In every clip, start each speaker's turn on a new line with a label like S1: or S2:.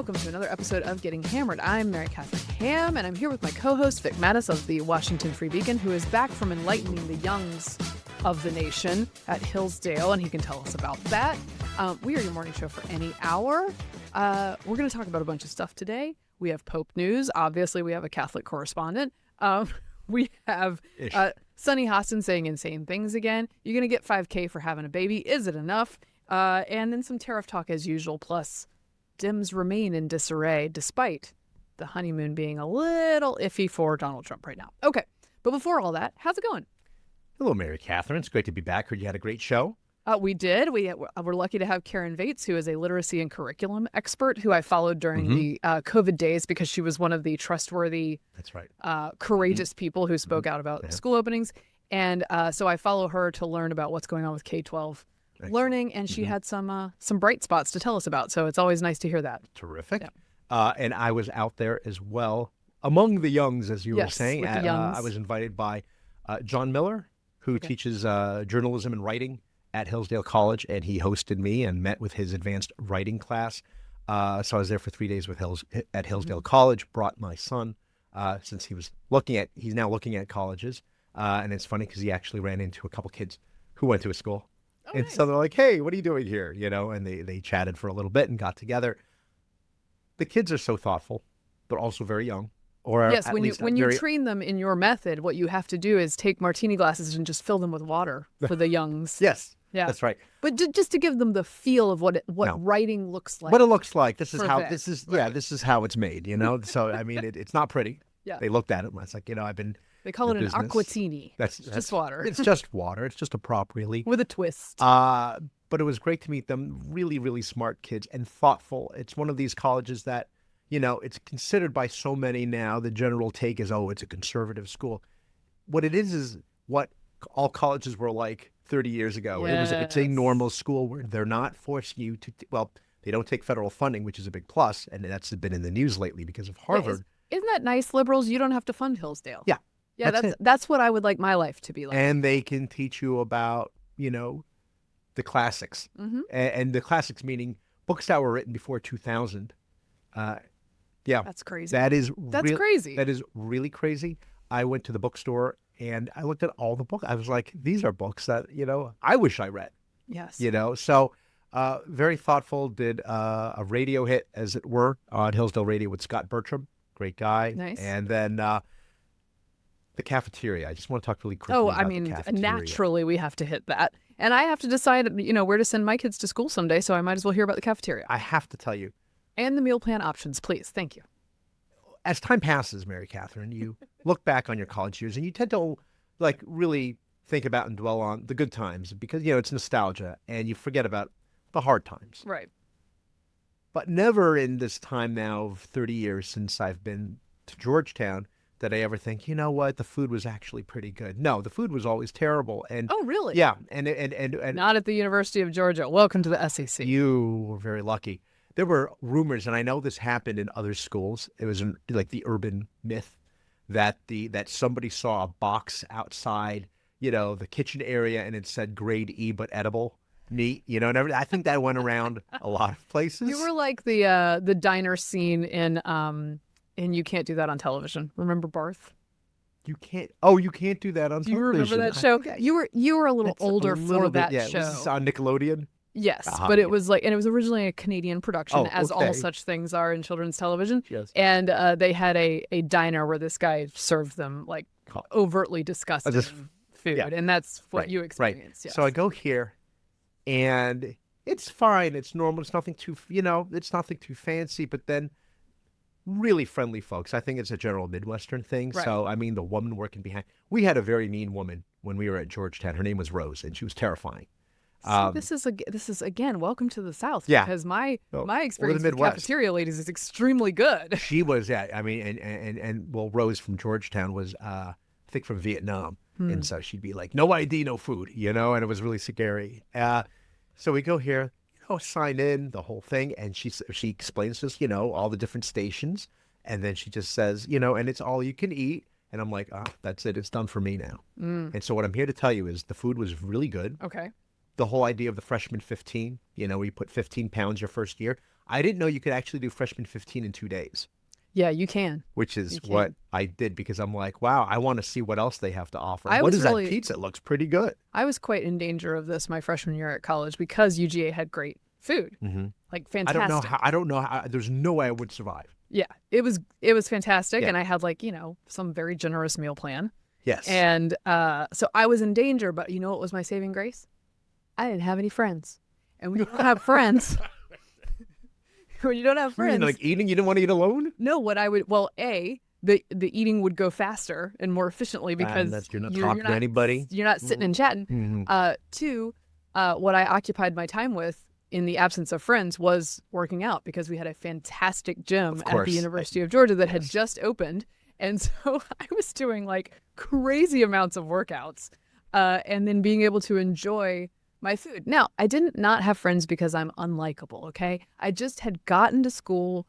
S1: welcome to another episode of Getting Hammered. I'm Mary Katharine Ham, and I'm here with my co-host Vic Mattis of the Washington Free Beacon, who is back from enlightening the youngs of the nation at Hillsdale, and he can tell us about that. We are your morning show for any hour. We're going to talk about a bunch of stuff today. We have Pope news. Obviously, we have a Catholic correspondent. We have Sunny Hostin saying insane things again. You're going to get $5K for having a baby. Is it enough? And then some tariff talk as usual, plus Dems remain in disarray despite the honeymoon being a little iffy for Donald Trump right now. Okay, but before all that, how's it going?
S2: Hello, Mary Catherine. It's great to be back. Heard you had a great show.
S1: We did. We're lucky to have Karen Vates, who is a literacy and curriculum expert who I followed during the COVID days because she was one of the trustworthy,
S2: that's right,
S1: courageous people who spoke out about school openings. And so I follow her to learn about what's going on with K-12 learning, and she had some bright spots to tell us about. So it's always nice to hear that.
S2: Terrific. Yeah. And I was out there as well among the youngs, as you were saying.
S1: With the youngs.
S2: I was invited by John Miller, who teaches journalism and writing at Hillsdale College, and he hosted me and met with his advanced writing class. So I was there for 3 days at Hillsdale College. Brought my son since he's now looking at colleges, and it's funny because he actually ran into a couple kids who went to a school. And nice. So they're like, "Hey, what are you doing here?" And they chatted for a little bit and got together. The kids are so thoughtful, but also very young.
S1: Yes, when you train them in your method, what you have to do is take martini glasses and just fill them with water for the youngs.
S2: Yes, that's right.
S1: But just to give them the feel of what writing looks like.
S2: What it looks like. This is how it's made. So I mean, it's not pretty. Yeah. They looked at it and it's like, I've been.
S1: They call it an aquatini. That's just water.
S2: It's just water. It's just a prop, really.
S1: With a twist.
S2: But it was great to meet them. Really, really smart kids and thoughtful. It's one of these colleges that, it's considered by so many now, the general take is, it's a conservative school. What it is what all colleges were like 30 years ago. Yes. It's a normal school where they're not forcing you to, they don't take federal funding, which is a big plus. And that's been in the news lately because of Harvard.
S1: Isn't that nice, liberals? You don't have to fund Hillsdale.
S2: Yeah.
S1: Yeah, that's what I would like my life to be like.
S2: And they can teach you about, the classics. Mm-hmm. And the classics meaning books that were written before 2000. Yeah.
S1: That's crazy.
S2: That's
S1: crazy.
S2: That is really crazy. I went to the bookstore and I looked at all the books. I was like, these are books that, I wish I read.
S1: Yes.
S2: So very thoughtful, did a radio hit, as it were, on Hillsdale Radio with Scott Bertram. Great guy.
S1: Nice.
S2: And then the cafeteria. I just want to talk really quickly about the cafeteria.
S1: Naturally we have to hit that. And I have to decide, where to send my kids to school someday, so I might as well hear about the cafeteria.
S2: I have to tell you.
S1: And the meal plan options, please. Thank you.
S2: As time passes, Mary Catherine, you look back on your college years and you tend to really think about and dwell on the good times because, it's nostalgia and you forget about the hard times.
S1: Right.
S2: But never in this time now of 30 years since I've been to Georgetown did I ever think, the food was actually pretty good. No, the food was always terrible. And
S1: oh, really?
S2: Yeah. And
S1: not at the University of Georgia. Welcome to the SEC.
S2: You were very lucky. There were rumors, and I know this happened in other schools. It was the urban myth that somebody saw a box outside, the kitchen area, and it said grade E but edible. Neat, and I think that went around a lot of places.
S1: You were like the diner scene in You Can't Do That on Television. Remember Barth?
S2: You can't do that on television.
S1: Do you remember that show? You were a little older for that show.
S2: Was this on Nickelodeon?
S1: Yes, but it was and it was originally a Canadian production, as all such things are in children's television. Yes. And they had a diner where this guy served them overtly disgusting food, and that's what you experienced.
S2: Right.
S1: Yes.
S2: So I go here, and it's fine. It's normal. It's nothing too, it's nothing too fancy. But then, really friendly folks. I think it's a general Midwestern thing. Right. So I mean, the woman working behind. We had a very mean woman when we were at Georgetown. Her name was Rose, and she was terrifying.
S1: So this is again, welcome to the South.
S2: Yeah.
S1: Because my experience with cafeteria ladies is extremely good.
S2: She was, I mean, and Rose from Georgetown was, I think, from Vietnam. And so she'd be like, no ID, no food, and it was really scary. So we go here, sign in, the whole thing. And she explains to us, all the different stations. And then she just says, and it's all you can eat. And I'm like, that's it. It's done for me now. And so what I'm here to tell you is the food was really good.
S1: Okay.
S2: The whole idea of the freshman 15, where you put 15 pounds your first year. I didn't know you could actually do freshman 15 in 2 days,
S1: Yeah, you can.
S2: which is
S1: You can.
S2: what I did because I'm like, wow, I want to see what else they have to offer.
S1: I
S2: What
S1: was
S2: is
S1: really-
S2: that pizza? It looks pretty good.
S1: I was quite in danger of this my freshman year at college because UGA had great food, like fantastic.
S2: I don't know how. There's no way I would survive.
S1: Yeah, it was fantastic,
S2: Yeah.
S1: and I had like some very generous meal plan,
S2: Yes.
S1: and so I was in danger. But you know what was my saving grace? I didn't have any friends, and when you don't have friends, when you don't have
S2: You mean,
S1: friends,
S2: like eating, you didn't want to eat alone?
S1: no, what I would the eating would go faster and more efficiently because
S2: you're not talking to anybody.
S1: You're not sitting and chatting.
S2: Mhm.
S1: Two, what I occupied my time with in the absence of friends was working out because we had a fantastic gym at the University of Georgia that had just opened. And so I was doing like crazy amounts of workouts and then being able to enjoy my food. Now, I didn't not have friends because I'm unlikable, okay? I just had gotten to school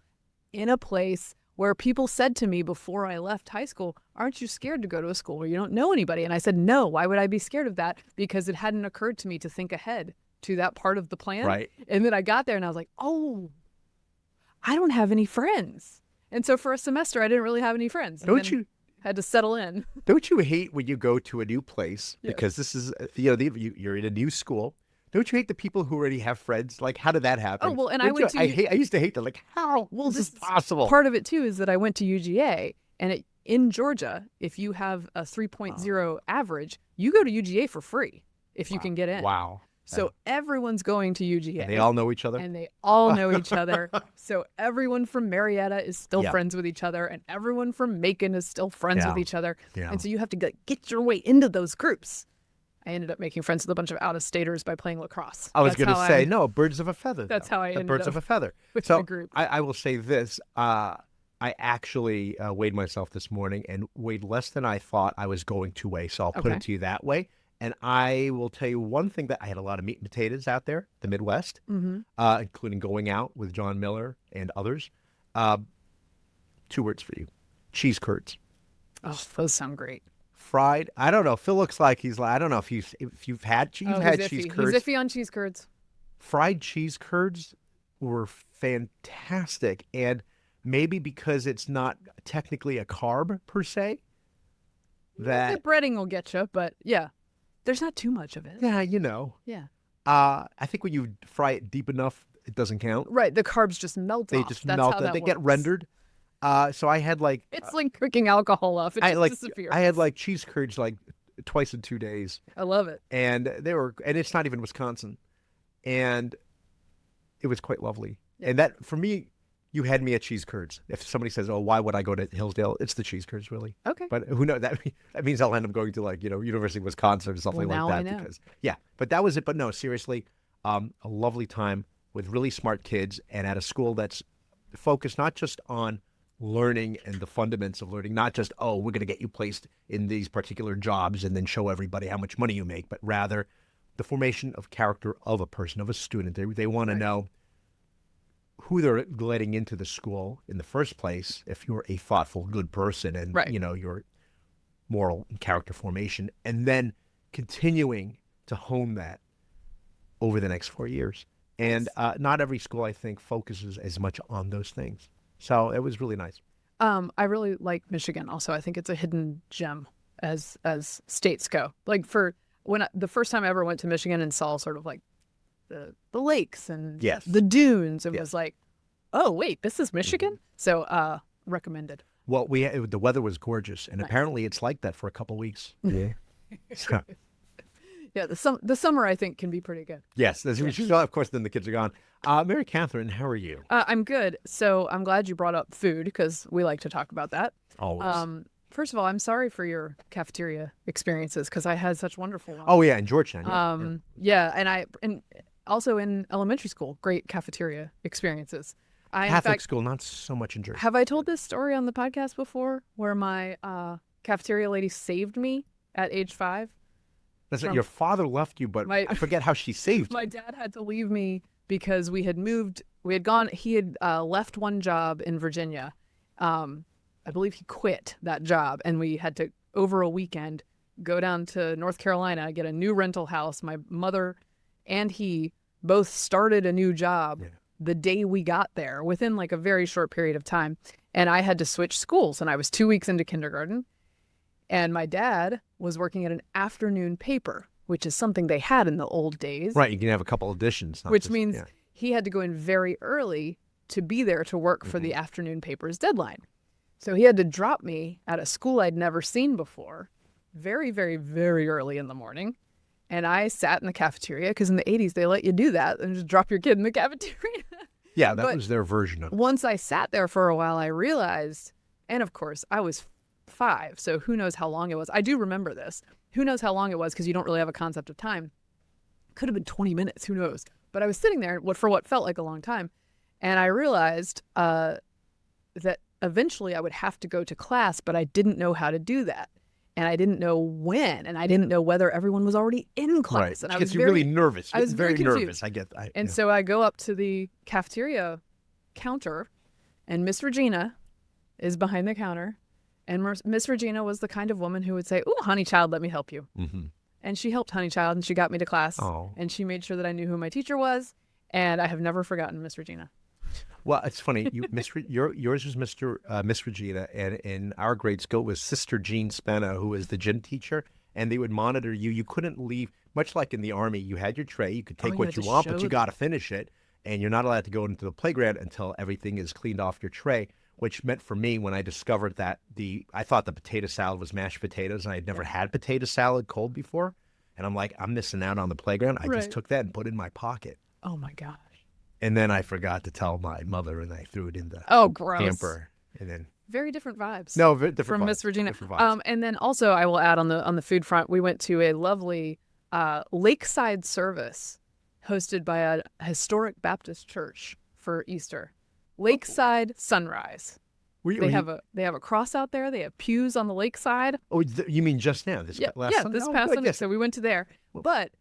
S1: in a place where people said to me before I left high school, aren't you scared to go to a school where you don't know anybody? And I said, no, why would I be scared of that? Because it hadn't occurred to me to think ahead to that part of the plan.
S2: Right.
S1: And then I got there and I was like, oh, I don't have any friends. And so for a semester, I didn't really have any friends. And then had to settle in.
S2: Don't you hate when you go to a new place
S1: Yes.
S2: because this is you're in a new school? Don't you hate the people who already have friends? Like, how did that happen?
S1: Oh, well, and
S2: Don't
S1: I went
S2: you-
S1: to
S2: I used to hate that. Like, how?
S1: Well,
S2: this is possible.
S1: Part of it too is that I went to UGA, and in Georgia, if you have a 3.0 average, you go to UGA for free if you can get in.
S2: Wow.
S1: So everyone's going to UGA.
S2: And they all know each other.
S1: And they all know each other. So everyone from Marietta is still
S2: Yeah.
S1: friends with each other, and everyone from Macon is still friends with each other.
S2: Yeah.
S1: And so you have to get your way into those groups. I ended up making friends with a bunch of out-of-staters by playing lacrosse.
S2: I was
S1: That's
S2: going to
S1: how
S2: say, no, birds of a feather.
S1: That's
S2: though.
S1: how I
S2: The
S1: ended
S2: birds
S1: up
S2: of a feather.
S1: with
S2: So
S1: my group.
S2: I will say this. I actually weighed myself this morning and weighed less than I thought I was going to weigh. So I'll put
S1: Okay.
S2: it to you that way. And I will tell you one thing that I had a lot of meat and potatoes out there, the Midwest, including going out with John Miller and others. 2 words for you: cheese curds.
S1: Oh, those sound great.
S2: Fried. I don't know. Phil looks like he's like, I don't know if you've had
S1: Oh,
S2: had
S1: he's
S2: cheese
S1: iffy.
S2: curds.
S1: He's iffy on cheese curds.
S2: Fried cheese curds were fantastic, and maybe because it's not technically a carb per se,
S1: The breading will get you, but yeah, there's not too much of it.
S2: yeah, you know,
S1: Yeah.
S2: I think when you fry it deep enough, it doesn't count.
S1: Right. The carbs just melt
S2: They
S1: off.
S2: just
S1: That's
S2: melt.
S1: how that
S2: They get
S1: works.
S2: rendered. So I had like
S1: It's like cooking alcohol off. It
S2: I
S1: just
S2: like
S1: disappears.
S2: I had like cheese curds like twice in 2 days,
S1: I love it.
S2: and it's not even Wisconsin, and it was quite lovely.
S1: Yeah.
S2: And that for me, you had me at cheese curds. If somebody says, "Oh, why would I go to Hillsdale?" It's the cheese curds, really.
S1: Okay.
S2: But who knows? That means I'll end up going to like University of Wisconsin or something
S1: Well,
S2: like
S1: now
S2: that.
S1: I know.
S2: Because but that was it. But no, seriously, a lovely time with really smart kids and at a school that's focused not just on learning and the fundamentals of learning, not just, oh, we're going to get you placed in these particular jobs and then show everybody how much money you make, but rather the formation of character of a person, of a student. They want to know who they're letting into the school in the first place, if you're a thoughtful, good person and,
S1: Right.
S2: your moral and character formation, and then continuing to hone that over the next 4 years. And not every school, I think, focuses as much on those things. So it was really nice.
S1: I really like Michigan. Also, I think it's a hidden gem as states go. Like the first time I ever went to Michigan and saw sort of like the lakes and
S2: Yes.
S1: the dunes, and
S2: Yes.
S1: was like, oh wait, this is Michigan. So recommended.
S2: Well, the weather was gorgeous, and
S1: Nice.
S2: apparently it's like that for a couple weeks. Yeah. So,
S1: Yeah, the summer I think can be pretty good.
S2: yes. Of course, then the kids are gone. Mary Katharine, how are you?
S1: I'm good. So I'm glad you brought up food because we like to talk about that.
S2: Always.
S1: First of all, I'm sorry for your cafeteria experiences because I had such wonderful ones.
S2: Oh, yeah, in Georgetown. Yeah.
S1: And also in elementary school, great cafeteria experiences. In
S2: Catholic
S1: fact,
S2: school, not so much in Jersey.
S1: have I told this story on the podcast before where my cafeteria lady saved me at age 5?
S2: That's
S1: from-
S2: your father left you, but I forget how she saved you.
S1: My dad had to leave me because he had left one job in Virginia. I believe he quit that job, and we had to, over a weekend, go down to North Carolina, get a new rental house. My mother and he both started a new job the day we got there, within like a very short period of time. And I had to switch schools, and I was 2 weeks into kindergarten. And my dad was working at an afternoon paper, which is something they had in the old days.
S2: Right. You can have a couple editions.
S1: Which means he had to go in very early to be there to work for the afternoon paper's deadline. So he had to drop me at a school I'd never seen before, very, very, very early in the morning. And I sat in the cafeteria, because in the 80s, they let you do that and just drop your kid in the cafeteria.
S2: Yeah, that was their version of it.
S1: Once I sat there for a while, I realized, and of course, I was 5, so who knows how long it was. I do remember this. Who knows how long it was, because you don't really have a concept of time. Could have been 20 minutes, who knows. But I was sitting there for what felt like a long time, and I realized that eventually I would have to go to class, but I didn't know how to do that. And I didn't know when, and I didn't know whether everyone was already in class.
S2: Right.
S1: And
S2: I was really nervous.
S1: I was
S2: very
S1: confused.
S2: nervous. I get that.
S1: And so I go up to the cafeteria counter, and Miss Regina is behind the counter. And Miss Regina was the kind of woman who would say, "Ooh, honey child, let me help you." Mm-hmm. And she helped honey child, and she got me to class.
S2: Oh.
S1: And she made sure that I knew who my teacher was. And I have never forgotten Miss Regina.
S2: Well, it's funny. Yours was Miss Regina, and in our grade school was Sister Jean Spenna, who was the gym teacher, and they would monitor you. You couldn't leave, much like in the Army. You had your tray. You could take what you want, but you got to finish it, and you're not allowed to go into the playground until everything is cleaned off your tray. Which meant for me, when I discovered that I thought the potato salad was mashed potatoes, and I had never had potato salad cold before, and I'm like, I'm missing out on the playground. I just took that and put it in my pocket.
S1: Oh my gosh.
S2: And then I forgot to tell my mother, and I threw it in the hamper. And then
S1: very different vibes.
S2: No, very different
S1: from
S2: vibes.
S1: Miss Regina.
S2: Different vibes.
S1: And then also, I will add on the food front, we went to a lovely lakeside service hosted by a historic Baptist church for Easter. Lakeside Sunrise. They have a cross out there. They have pews on the lakeside.
S2: Oh, you mean just now? This past Sunday?
S1: This past Sunday. So we went to there. But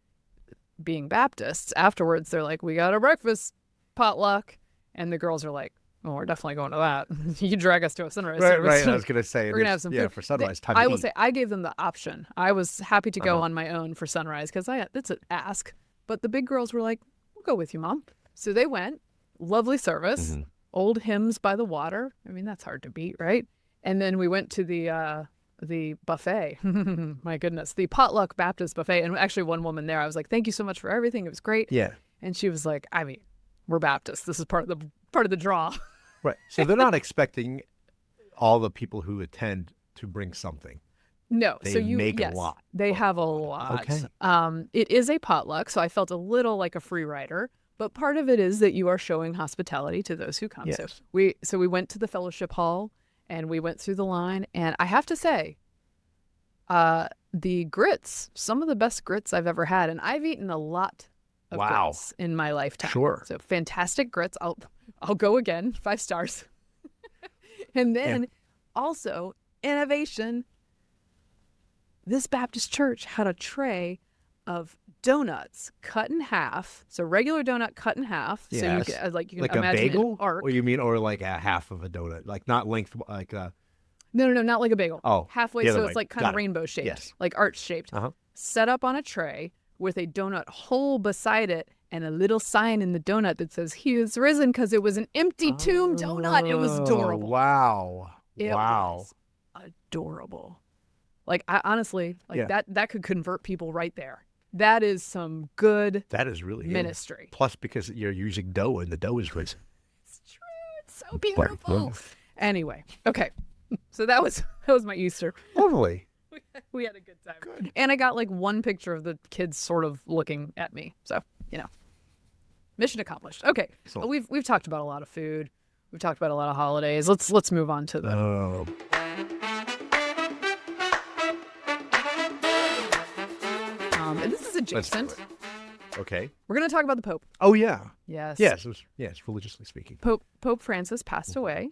S1: being Baptists, afterwards they're like, "We got a breakfast potluck," and the girls are like, "Well, we're definitely going to that." You drag us to a sunrise service.
S2: Right. I was going to say,
S1: we're going to have some food.
S2: For sunrise time.
S1: I will say, I gave them the option. I was happy to go on my own for sunrise because it's an ask. But the big girls were like, "We'll go with you, Mom." So they went. Lovely service. Mm-hmm. Old hymns by the water. I mean, that's hard to beat, right? And then we went to the buffet. My goodness, the potluck Baptist buffet. And actually, one woman there, I was like, "Thank you so much for everything. It was great."
S2: Yeah.
S1: And she was like, "I mean, we're Baptists. This is part of the draw."
S2: Right. So they're not expecting all the people who attend to bring something.
S1: No.
S2: They make a lot.
S1: They have a lot.
S2: Okay.
S1: It is a potluck, so I felt a little like a free rider. But part of it is that you are showing hospitality to those who come.
S2: Yes.
S1: So we went to the fellowship hall, and we went through the line. And I have to say, the grits, some of the best grits I've ever had. And I've eaten a lot of grits in my lifetime.
S2: Sure.
S1: So fantastic grits. I'll go again, 5 stars. And then also innovation. This Baptist church had a tray of donuts cut in half. So regular donut cut in half.
S2: Yes.
S1: So you can
S2: like
S1: imagine
S2: a bagel,
S1: an arc.
S2: or like a half of a donut, like not length, like a.
S1: No, not like a bagel.
S2: Oh,
S1: halfway, so it's like kind of rainbow shaped,
S2: yes,
S1: like arch shaped. Set up on a tray with a donut hole beside it and a little sign in the donut that says "He is risen," because it was an empty tomb donut. It was adorable.
S2: Wow.
S1: It was adorable. Like I honestly, that could convert people right there. That is some good.
S2: That is really
S1: ministry.
S2: Plus, because you're using dough and the dough is risen.
S1: It's true. It's so beautiful. Anyway, okay. So that was my Easter.
S2: Lovely.
S1: We had a good time.
S2: Good.
S1: And I got like one picture of the kids sort of looking at me. So, mission accomplished. Okay. So we've talked about a lot of food. We've talked about a lot of holidays. Let's move on to the and this is adjacent.
S2: Okay.
S1: We're going to talk about the Pope.
S2: Oh yeah.
S1: Yes.
S2: Yes, religiously speaking.
S1: Pope Francis passed away.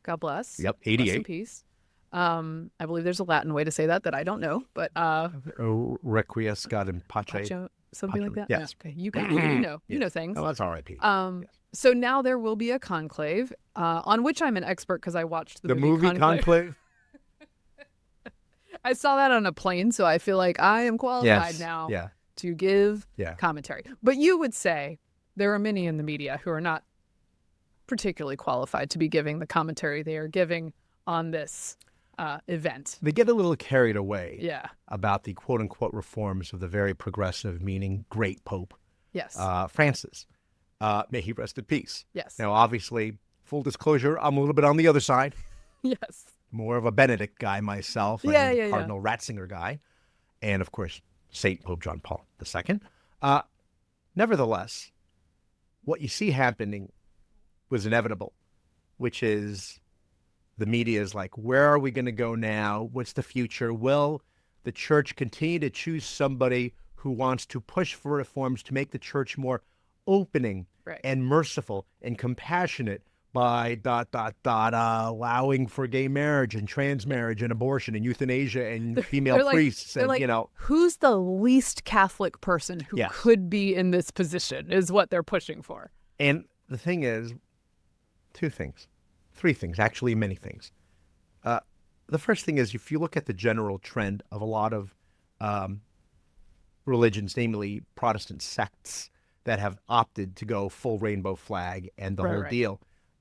S1: God bless.
S2: Yep, 88.
S1: Rest in peace. I believe there's a Latin way to say that I don't know, but
S2: Requiescat in pace.
S1: Something like that.
S2: Yes.
S1: Yeah, okay. You know things.
S2: Oh, that's R.I.P.
S1: Yes. So now there will be a conclave, on which I'm an expert because I watched the
S2: movie Conclave.
S1: I saw that on a plane, so I feel like I am qualified now to give commentary. But you would say there are many in the media who are not particularly qualified to be giving the commentary they are giving on this event.
S2: They get a little carried away
S1: Yeah.
S2: about the quote-unquote reforms of the very progressive, meaning great Pope
S1: Yes.
S2: Francis. May he rest in peace.
S1: Yes.
S2: Now, obviously, full disclosure, I'm a little bit on the other side.
S1: Yes.
S2: More of a Benedict guy myself,
S1: Yeah.
S2: Cardinal Ratzinger guy, and of course, Saint Pope John Paul II. Nevertheless, what you see happening was inevitable, which is the media is like, where are we going to go now? What's the future? Will the church continue to choose somebody who wants to push for reforms to make the church more opening and merciful and compassionate by ... allowing for gay marriage and trans marriage and abortion and euthanasia and female priests and,
S1: like, who's the least Catholic person who could be in this position is what they're pushing for.
S2: And the thing is, three things, actually many things. The first thing is, if you look at the general trend of a lot of religions, namely Protestant sects that have opted to go full rainbow flag and the whole deal,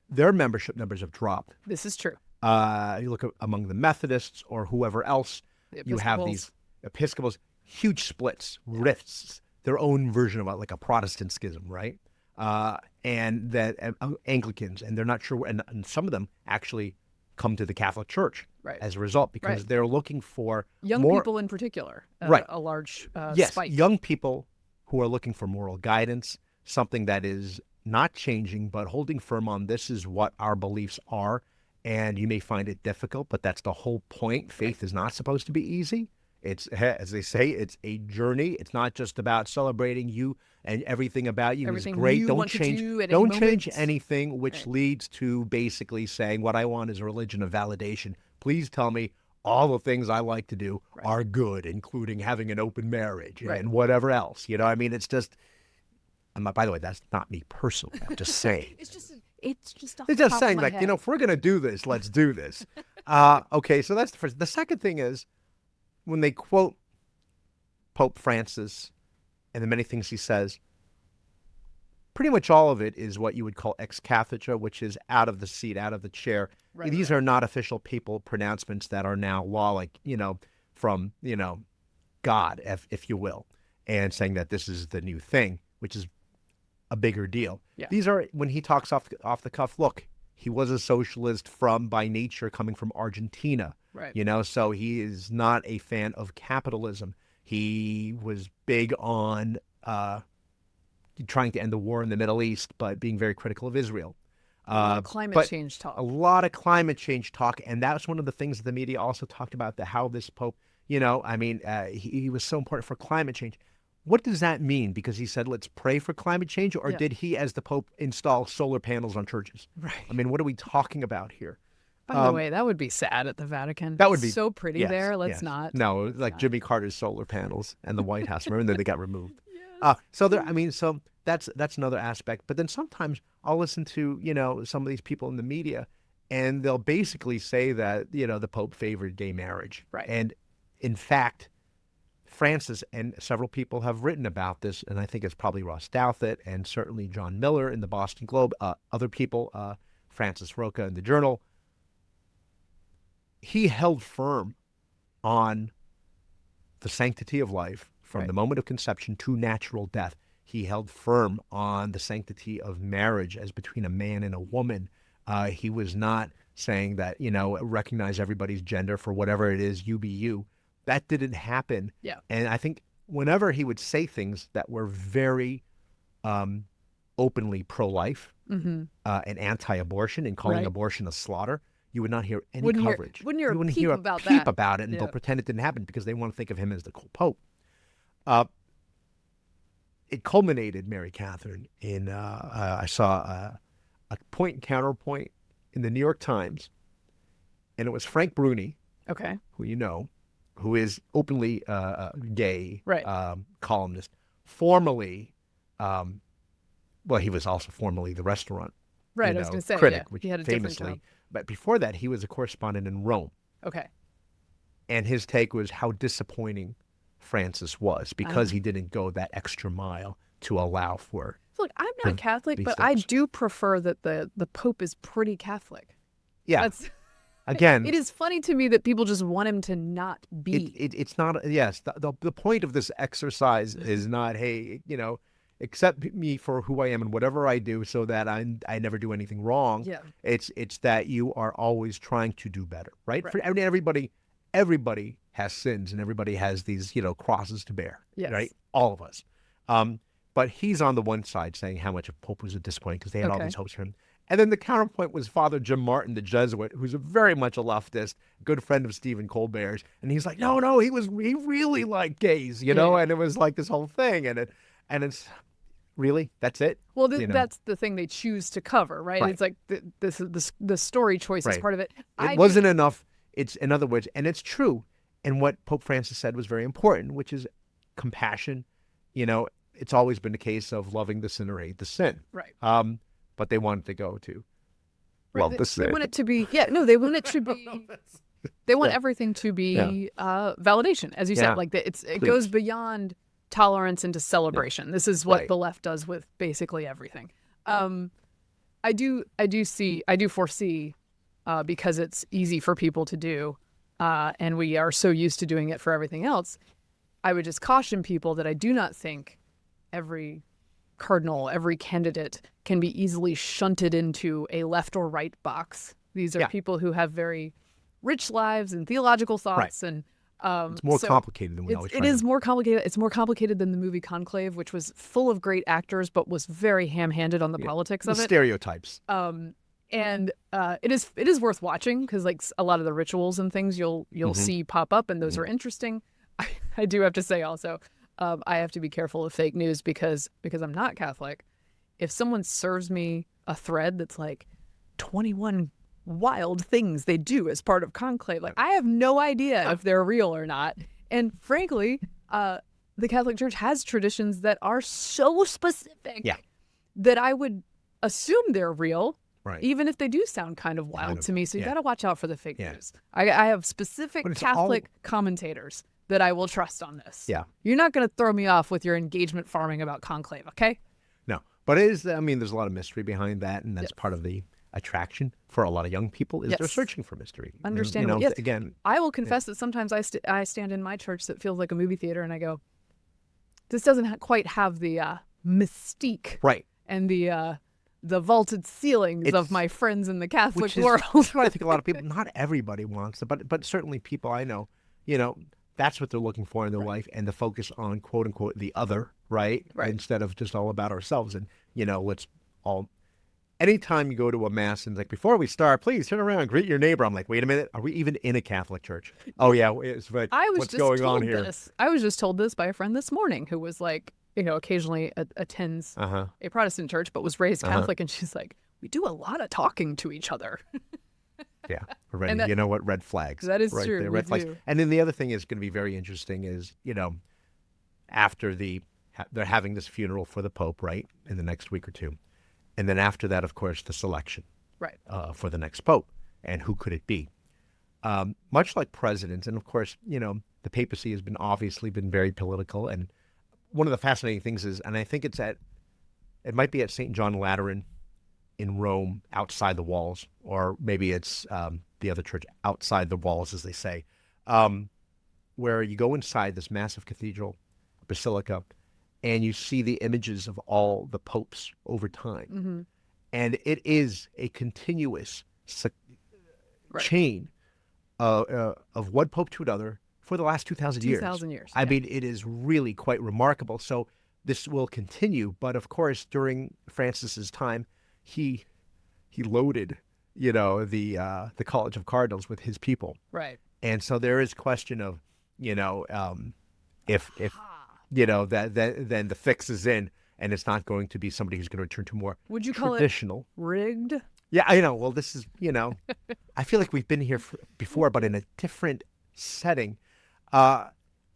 S2: their membership numbers have dropped.
S1: This is true.
S2: You look among the Methodists or whoever else, you have these Episcopals, huge splits, rifts, their own version of like a Protestant schism, right? And that Anglicans, and they're not sure, and some of them actually come to the Catholic Church as a result because they're looking for
S1: young people in particular, a large spike.
S2: Young people who are looking for moral guidance, something that is not changing, but holding firm on this is what our beliefs are. And you may find it difficult, but that's the whole point. Faith is not supposed to be easy. It's, as they say, it's a journey. It's not just about celebrating you and everything about you is great. Don't change anything, which leads to basically saying what I want is a religion of validation. Please tell me all the things I like to do are good, including having an open marriage and whatever else. You know, I mean, it's just. By the way, that's not me personally. I'm just saying.
S1: It's just
S2: saying, like, if we're going to do this, let's do this. Okay, so that's the first. The second thing is when they quote Pope Francis and the many things he says, pretty much all of it is what you would call ex cathedra, which is out of the seat, out of the chair. These are not official papal pronouncements that are now law, like, from, God, if you will, and saying that this is the new thing, which is a bigger deal. These are, when he talks off the cuff, look, he was a socialist by nature, coming from Argentina, so he is not a fan of capitalism. He was big on trying to end the war in the Middle East, but being very critical of Israel.
S1: Climate change talk.
S2: A lot of climate change talk, and that's one of the things that the media also talked about, how this Pope, he was so important for climate change. What does that mean? Because he said, let's pray for climate change, or did he, as the Pope, install solar panels on churches?
S1: Right.
S2: I mean, what are we talking about here?
S1: By the way, that would be sad at the Vatican.
S2: That would be
S1: so pretty there. Let's not.
S2: No, like Jimmy Carter's solar panels and the White House. Remember that they got removed. So that's another aspect. But then sometimes I'll listen to, some of these people in the media, and they'll basically say that, the Pope favored gay marriage.
S1: Right.
S2: And in fact, Francis and several people have written about this, and I think it's probably Ross Douthat and certainly John Miller in the Boston Globe, other people, Francis Roca in the Journal. He held firm on the sanctity of life from the moment of conception to natural death. He held firm on the sanctity of marriage as between a man and a woman. He was not saying that, recognize everybody's gender for whatever it is, you be you. That didn't happen.
S1: Yeah.
S2: And I think whenever he would say things that were very openly pro-life and anti-abortion and calling abortion a slaughter, you would not hear any coverage.
S1: You wouldn't hear a peep
S2: peep about it, and they'll pretend it didn't happen because they want to think of him as the cool Pope. It culminated, Mary Katharine, in I saw a point and counterpoint in the New York Times, and it was Frank Bruni, who who is openly gay columnist, formerly, he was also formerly the restaurant
S1: I was going to say,
S2: critic, which
S1: he had a
S2: famously,
S1: different job.
S2: But before that, he was a correspondent in Rome.
S1: Okay.
S2: And his take was how disappointing Francis was because he didn't go that extra mile to allow for
S1: Look, I'm not Catholic,
S2: these
S1: but I
S2: things.
S1: do prefer that the Pope is pretty Catholic.
S2: Yeah.
S1: That's
S2: Again,
S1: it is funny to me that people just want him to not be.
S2: it's not, yes, the point of this exercise is not, hey, accept me for who I am and whatever I do so that I never do anything wrong.
S1: Yeah.
S2: It's that you are always trying to do better, right?
S1: Right.
S2: For everybody has sins and everybody has these, crosses to bear,
S1: Yes.
S2: right? All of us. But he's on the one side saying how much of Pope was disappointing because they had all
S1: Okay.
S2: these hopes for him. And then the counterpoint was Father Jim Martin, the Jesuit, who's very much a leftist, good friend of Stephen Colbert's. And he's like, no, he really liked gays,
S1: Yeah.
S2: and it was like this whole thing. And it's really, that's it.
S1: Well, that's the thing they choose to cover, right?
S2: Right.
S1: It's like the story choice is
S2: Right.
S1: part of it.
S2: It wasn't enough. It's, in other words, and it's true. And what Pope Francis said was very important, which is compassion. It's always been a case of loving the sinner, hate the sin.
S1: Right.
S2: But they wanted to go to
S1: Right.
S2: love the sin.
S1: They want it to be, they want it to be, they want everything to be validation, as you
S2: Yeah.
S1: said. Like it goes beyond tolerance into celebration. This is what
S2: Right.
S1: the left does with basically everything. I do foresee, because it's easy for people to do, and we are so used to doing it for everything else. I would just caution people that I do not think every cardinal, every candidate can be easily shunted into a left or right box. These are people who have very rich lives and theological thoughts, and
S2: It's more complicated than we always.
S1: It is more complicated. It's more complicated than the movie Conclave, which was full of great actors but was very ham-handed on the politics of it.
S2: Stereotypes.
S1: And it is worth watching because like a lot of the rituals and things you'll see pop up, and those are interesting. I do have to say also, I have to be careful of fake news because I'm not Catholic. If someone serves me a thread that's like 21 wild things they do as part of conclave, like I have no idea if they're real or not. And frankly, the Catholic Church has traditions that are so specific that I would assume they're real.
S2: Right.
S1: Even if they do sound kind of wild to me. So you got to watch out for the fake news. I have specific
S2: But it's
S1: Catholic commentators that I will trust on this.
S2: Yeah.
S1: You're not going to throw me off with your engagement farming about conclave, okay?
S2: No. But it is, there's a lot of mystery behind that, and that's part of the attraction for a lot of young people is they're searching for mystery.
S1: Understandable.
S2: And,
S1: yes.
S2: Again,
S1: I will confess that sometimes I stand in my church that feels like a movie theater and I go, this doesn't quite have the mystique.
S2: Right.
S1: And the vaulted ceilings of my friends in the Catholic world.
S2: That's what I think a lot of people, not everybody wants it, but certainly people I know, that's what they're looking for in their life, and the focus on quote unquote the other, right? Instead of just all about ourselves. And, let's all, anytime you go to a mass and like, before we start, please turn around and greet your neighbor. I'm like, wait a minute, are we even in a Catholic church? Oh yeah, it's what's going on here?
S1: I was just told this by a friend this morning who was like, occasionally attends a Protestant church, but was raised Catholic. And she's like, we do a lot of talking to each other.
S2: Yeah. Already, you know what? Red flags.
S1: That is
S2: right
S1: true.
S2: There, red flags. And then the other thing is going to be very interesting is, after they're having this funeral for the Pope, right, in the next week or two. And then after that, of course, the selection for the next Pope. And who could it be? Much like presidents. And of course, the papacy has obviously been very political. And one of the fascinating things is, and I think it might be at St. John Lateran in Rome, outside the walls, or maybe it's the other church outside the walls, as they say, where you go inside this massive cathedral, basilica, and you see the images of all the popes over time. And it is a continuous chain of one pope to another for the last 2,000 years.
S1: 2,000 years.
S2: I mean, it is really quite remarkable. So this will continue. But of course, during Francis's time, he loaded, the College of Cardinals with his people.
S1: Right.
S2: And so there is question of, if then the fix is in, and it's not going to be somebody who's going to return to more
S1: Would you call
S2: traditional.
S1: it rigged?
S2: Yeah, I know. Well, this is, I feel like we've been here before, but in a different setting. On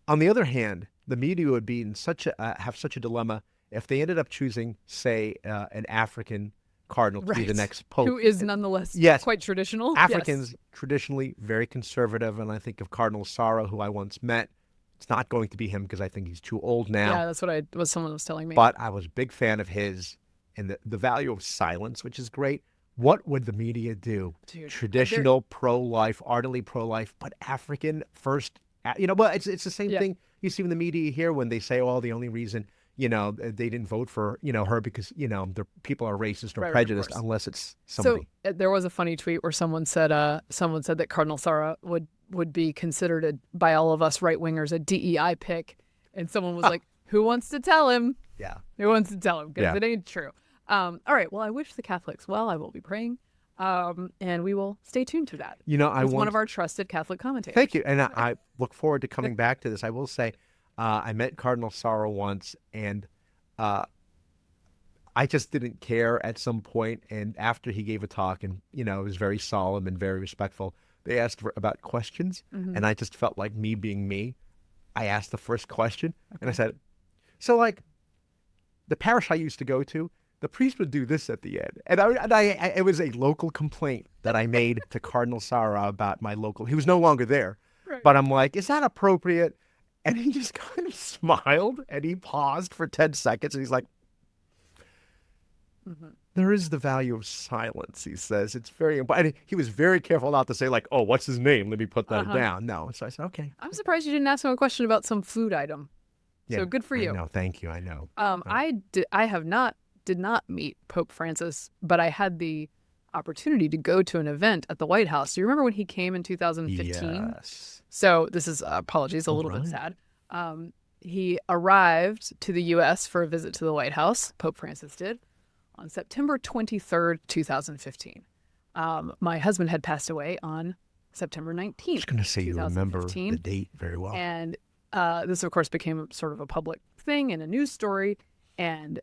S2: the other hand, the media would be in have such a dilemma if they ended up choosing, say, an African cardinal to be the next pope.
S1: Who is nonetheless quite traditional.
S2: Africans traditionally very conservative, and I think of Cardinal Sarah, who I once met, It's not going to be him because I think he's too old now.
S1: Yeah, that's what someone was telling me.
S2: But I was a big fan of his and the value of silence, which is great. What would the media do?
S1: Dude,
S2: Traditional pro-life, ardently pro-life, but African first. Well, it's the same thing you see in the media here when they say, "Oh, the only reason they didn't vote for her because the people are racist or prejudiced," unless it's somebody.
S1: So there was a funny tweet where someone said that Cardinal Sarah would be considered by all of us right wingers a DEI pick, and someone was like, "Who wants to tell him?"
S2: Yeah,
S1: who wants to tell him because it ain't true. All right. Well, I wish the Catholics well. I will be praying, and we will stay tuned to that. One of our trusted Catholic commentators.
S2: Thank you, and I look forward to coming back to this. I will say, I met Cardinal Sarah once, and I just didn't care at some point. And after he gave a talk, and it was very solemn and very respectful, they asked about questions, and I just felt like me being me. I asked the first question, and I said, "So, like, the parish I used to go to, the priest would do this at the end." And it was a local complaint that I made to Cardinal Sarah about my local. He was no longer there, but I'm like, "Is that appropriate?" And he just kind of smiled, and he paused for 10 seconds, and he's like, "There is the value of silence," he says. It's very important. He was very careful not to say, like, "Oh, what's his name? Let me put that down." No. So I said, okay.
S1: I'm surprised you didn't ask him a question about some food item. So good for you.
S2: No, thank you. I know.
S1: I did not meet Pope Francis, but I had the opportunity to go to an event at the White House. Do you remember when he came in 2015?
S2: Yes.
S1: So this is, apologies, a little bit sad. He arrived to the U.S. for a visit to the White House, Pope Francis did, on September 23rd, 2015. My husband had passed away on September 19th. I was
S2: going to say you remember the date very well.
S1: And this, of course, became sort of a public thing and a news story. And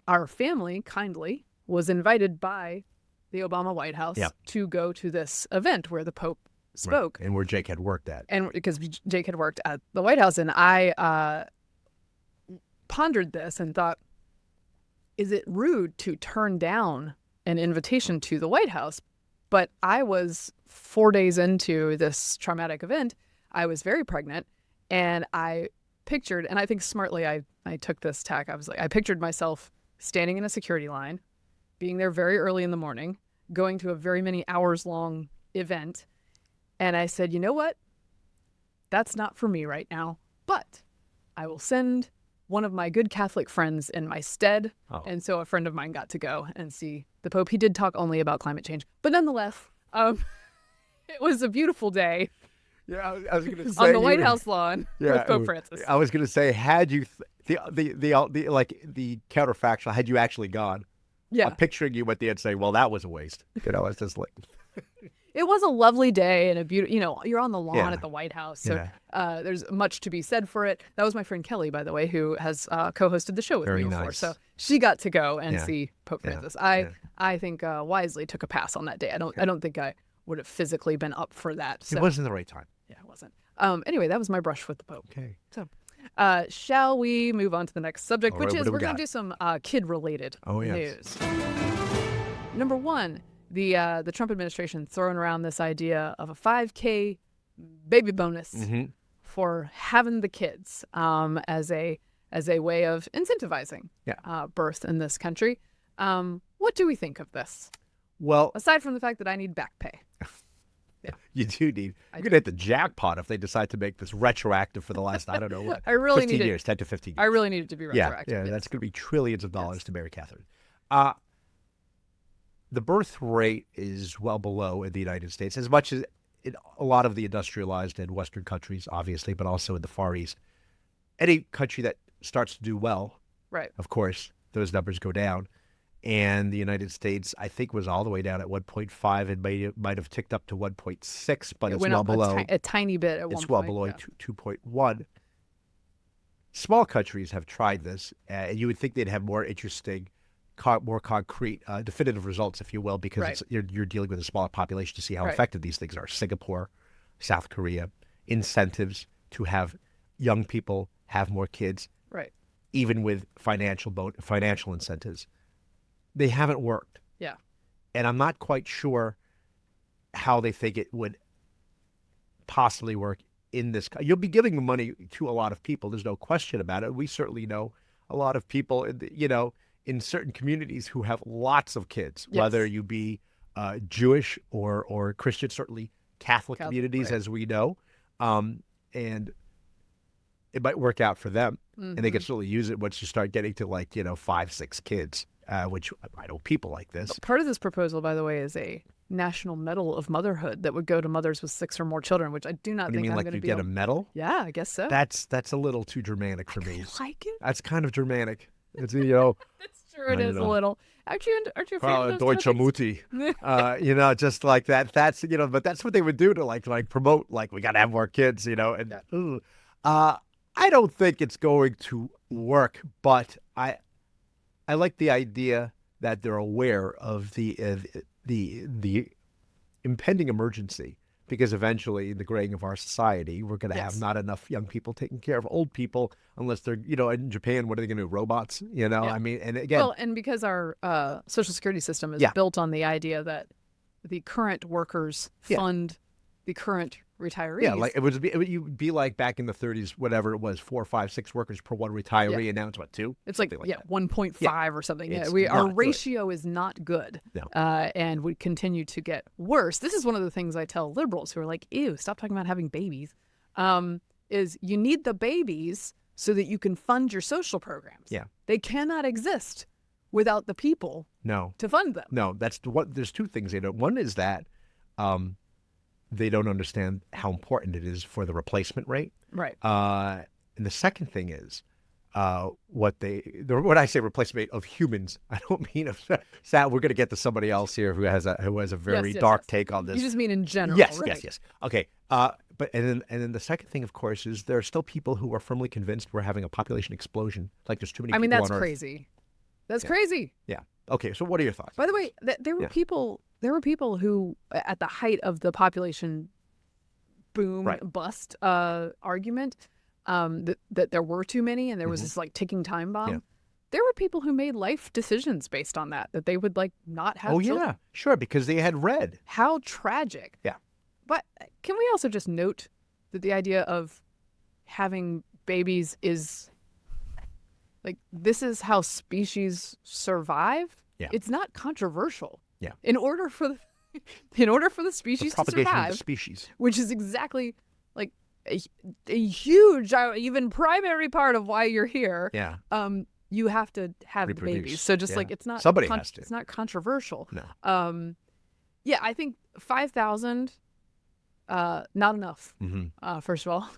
S1: our family kindly was invited by the Obama White House to go to this event where the Pope spoke.
S2: Right. And where Jake had worked at.
S1: And because Jake had worked at the White House. And I pondered this and thought, is it rude to turn down an invitation to the White House? But I was 4 days into this traumatic event. I was very pregnant. And I pictured, and I think smartly I took this tack. I was like, I pictured myself standing in a security line, being there very early in the morning, going to a very many hours long event. And I said, you know what? That's not for me right now, but I will send one of my good Catholic friends in my stead. Oh. And so a friend of mine got to go and see the Pope. He did talk only about climate change, but nonetheless, it was a beautiful day.
S2: Yeah, I was going to say
S1: on the White House lawn with Pope Francis.
S2: I was going to say, had you the counterfactual, had you actually gone?
S1: Yeah,
S2: I'm picturing you at the end saying, "Well, that was a waste." It's just like.
S1: It was a lovely day and a beautiful. You're on the lawn at the White House, so there's much to be said for it. That was my friend Kelly, by the way, who has co-hosted the show with me before. So she got to go and see Pope Francis. I think wisely took a pass on that day. I don't think I would have physically been up for that. So.
S2: It wasn't the right time.
S1: Yeah, it wasn't. Anyway, that was my brush with the Pope.
S2: Okay.
S1: So, shall we move on to the next subject, which is we're going to do some kid-related news. Number one, the Trump administration throwing around this idea of a $5K baby bonus for having the kids as a way of incentivizing birth in this country. What do we think of this?
S2: Well,
S1: aside from the fact that I need back pay.
S2: Yeah. You do need. You're going to hit the jackpot if they decide to make this retroactive for the last, I don't know what, 15 years, 10 to 15 years.
S1: I really need it to be retroactive.
S2: Yeah, that's going to be trillions of dollars to marry Katharine. The birth rate is well below in the United States, as much as in a lot of the industrialized and Western countries, obviously, but also in the Far East. Any country that starts to do well,
S1: right?
S2: Of course, those numbers go down. And the United States, I think, was all the way down at 1.5 and might have ticked up to 1.6, but it's well below.
S1: A tiny bit at 1 point.
S2: It's well below 2.1. Small countries have tried this, and you would think they'd have more interesting, more concrete, definitive results, if you will, because you're dealing with a smaller population to see how effective these things are. Singapore, South Korea, incentives to have young people have more kids, even with financial incentives. They haven't worked.
S1: Yeah.
S2: And I'm not quite sure how they think it would possibly work in this. You'll be giving money to a lot of people. There's no question about it. We certainly know a lot of people, in certain communities who have lots of kids,
S1: Yes.
S2: whether you be Jewish or Christian, certainly Catholic communities,
S1: right.
S2: as we know. And it might work out for them. And they can certainly use it once you start getting to 5, 6 kids, which I know people like this.
S1: Part of this proposal, by the way, is a national medal of motherhood that would go to mothers with 6 or more children, which I do not
S2: What do you
S1: think
S2: mean,
S1: I'm
S2: like
S1: going to
S2: you
S1: be
S2: get
S1: able...
S2: a medal?
S1: Yeah, I guess so.
S2: That's a little too Germanic for me.
S1: Like it?
S2: That's kind of Germanic. It's,
S1: That's true. It is a little. Aren't you a fan of those
S2: Deutsche
S1: kind of things?
S2: Mutti, just like that. That's, but that's what they would do to like promote, we got to have more kids, and I don't think it's going to work, but I like the idea that they're aware of the impending emergency, because eventually, in the graying of our society, we're going to have not enough young people taking care of old people unless they're, in Japan, what are they going to do? Robots? I mean, and again.
S1: Well, and because our Social Security system is built on the idea that the current workers fund the current retirees.
S2: Yeah, like it would be like back in the 30s, whatever it was, 4, 5, 6 workers per one retiree, and now it's what, 2?
S1: It's like 1.5 or something. Yeah, our ratio is not good, and would continue to get worse. This is one of the things I tell liberals who are like, "Ew, stop talking about having babies." Is you need the babies so that you can fund your social programs.
S2: Yeah,
S1: they cannot exist without the people. To fund them.
S2: No, that's what. There's 2 things they don't. One is that. They don't understand how important it is for the replacement rate.
S1: Right.
S2: And the second thing is when I say replacement rate of humans, I don't mean of Sal. We're going to get to somebody else here who has a very dark take on this.
S1: You just mean in general.
S2: Yes,
S1: right?
S2: yes. Okay. But then the second thing, of course, is there are still people who are firmly convinced we're having a population explosion. Like there's too many.
S1: I mean,
S2: people
S1: that's
S2: on Earth.
S1: crazy. That's crazy.
S2: Yeah. Okay. So what are your thoughts?
S1: By the way, there were people. There were people who, at the height of the population boom bust argument, that there were too many and there was this ticking time bomb. Yeah. There were people who made life decisions based on that they would not have children.
S2: Yeah, sure, because they had read.
S1: How tragic.
S2: Yeah.
S1: But can we also just note that the idea of having babies is this is how species survive?
S2: Yeah.
S1: It's not controversial.
S2: Yeah.
S1: In order for the species to survive,
S2: of the species,
S1: which is exactly a huge, even primary part of why you're here.
S2: Yeah.
S1: You have to have babies. So just it's not
S2: somebody has to.
S1: It's not controversial.
S2: No.
S1: Yeah, I think 5,000, not enough.
S2: Mm-hmm.
S1: First of all,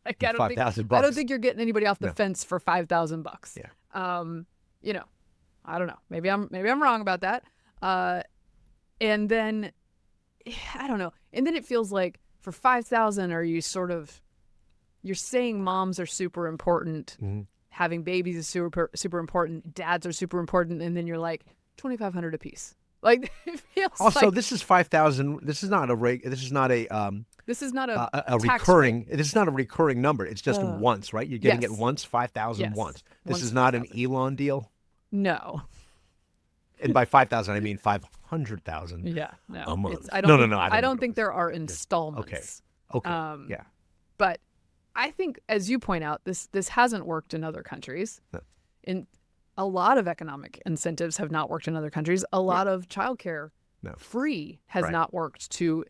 S1: I don't think you're getting anybody off the fence for $5,000.
S2: Yeah.
S1: I don't know. Maybe I'm wrong about that. And then, I don't know. And then it feels like for 5,000, are you you're saying moms are super important, having babies is super important, dads are super important, and then you're like 2,500 a piece. It feels
S2: also, this is 5,000. This is not a recurring. This is not a recurring number. It's just once, right? You're getting it once, 5,000 once. This is not an Elon deal.
S1: No.
S2: And by 5,000, I mean 500,000.
S1: Yeah, no.
S2: A month.
S1: I don't think there are installments.
S2: Okay. Yeah.
S1: But I think, as you point out, this hasn't worked in other countries.
S2: No.
S1: In a lot of economic incentives have not worked in other countries. A lot of childcare free has not worked to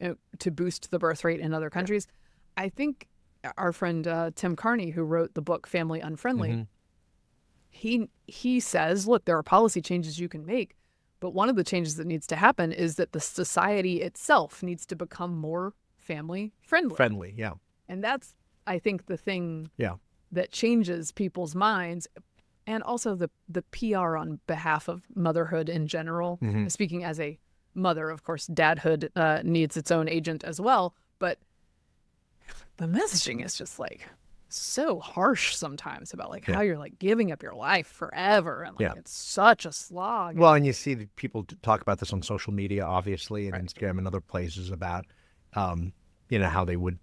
S1: boost the birth rate in other countries. Yeah. I think our friend Tim Carney, who wrote the book Family Unfriendly, he says, look, there are policy changes you can make, but one of the changes that needs to happen is that the society itself needs to become more family friendly.
S2: Friendly, yeah.
S1: And that's, I think, the thing that changes people's minds, and also the PR on behalf of motherhood in general. Speaking as a mother, of course, dadhood needs its own agent as well, but the messaging is just so harsh sometimes about how you're giving up your life forever, and it's such a slog.
S2: Well, and you see people talk about this on social media, obviously, and Instagram and other places about how they would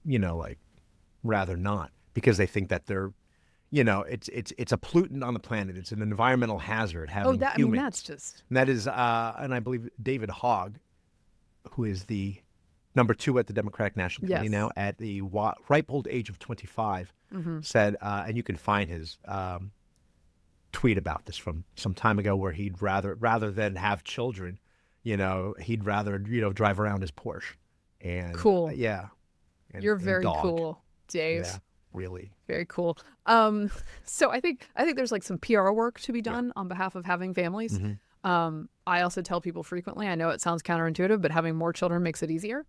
S2: rather not, because they think that they're it's a pollutant on the planet. It's an environmental hazard having humans.
S1: I mean, that's just...
S2: And that is, and I believe David Hogg, who is the number 2 at the Democratic National Committee
S1: Yes.
S2: now, at the ripe old age of 25, said, and you can find his tweet about this from some time ago, where he'd rather than have children, he'd rather drive around his Porsche. And
S1: Cool.
S2: yeah,
S1: You're
S2: and
S1: very
S2: dog.
S1: cool, Dave.
S2: Yeah, really.
S1: Very cool. So I think there's like some PR work to be done on behalf of having families. I also tell people frequently, I know it sounds counterintuitive, but having more children makes it easier.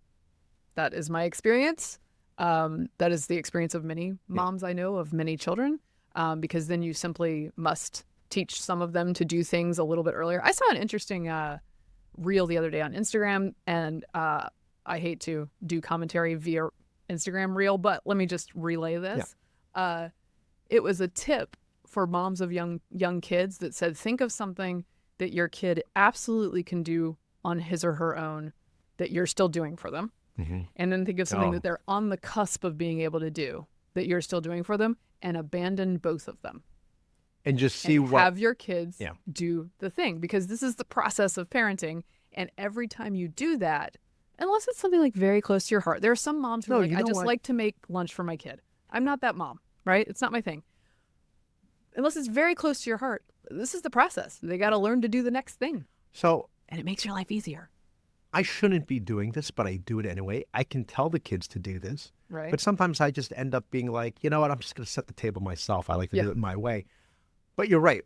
S1: That is my experience. That is the experience of many moms I know of many children, because then you simply must teach some of them to do things a little bit earlier. I saw an interesting reel the other day on Instagram, and I hate to do commentary via Instagram reel, but let me just relay this. It was a tip for moms of young kids that said, think of something that your kid absolutely can do on his or her own that you're still doing for them. And then think of something that they're on the cusp of being able to do that you're still doing for them, and abandon both of them.
S2: And just see
S1: and
S2: what
S1: have your kids do the thing, because this is the process of parenting. And every time you do that, unless it's something like very close to your heart, there are some moms who are like, I just like to make lunch for my kid. I'm not that mom, right? It's not my thing. Unless it's very close to your heart, this is the process. They got to learn to do the next thing. And it makes your life easier.
S2: I shouldn't be doing this, but I do it anyway. I can tell the kids to do this.
S1: Right.
S2: But sometimes I just end up being like, you know what, I'm just going to set the table myself. I like to do it my way. But you're right.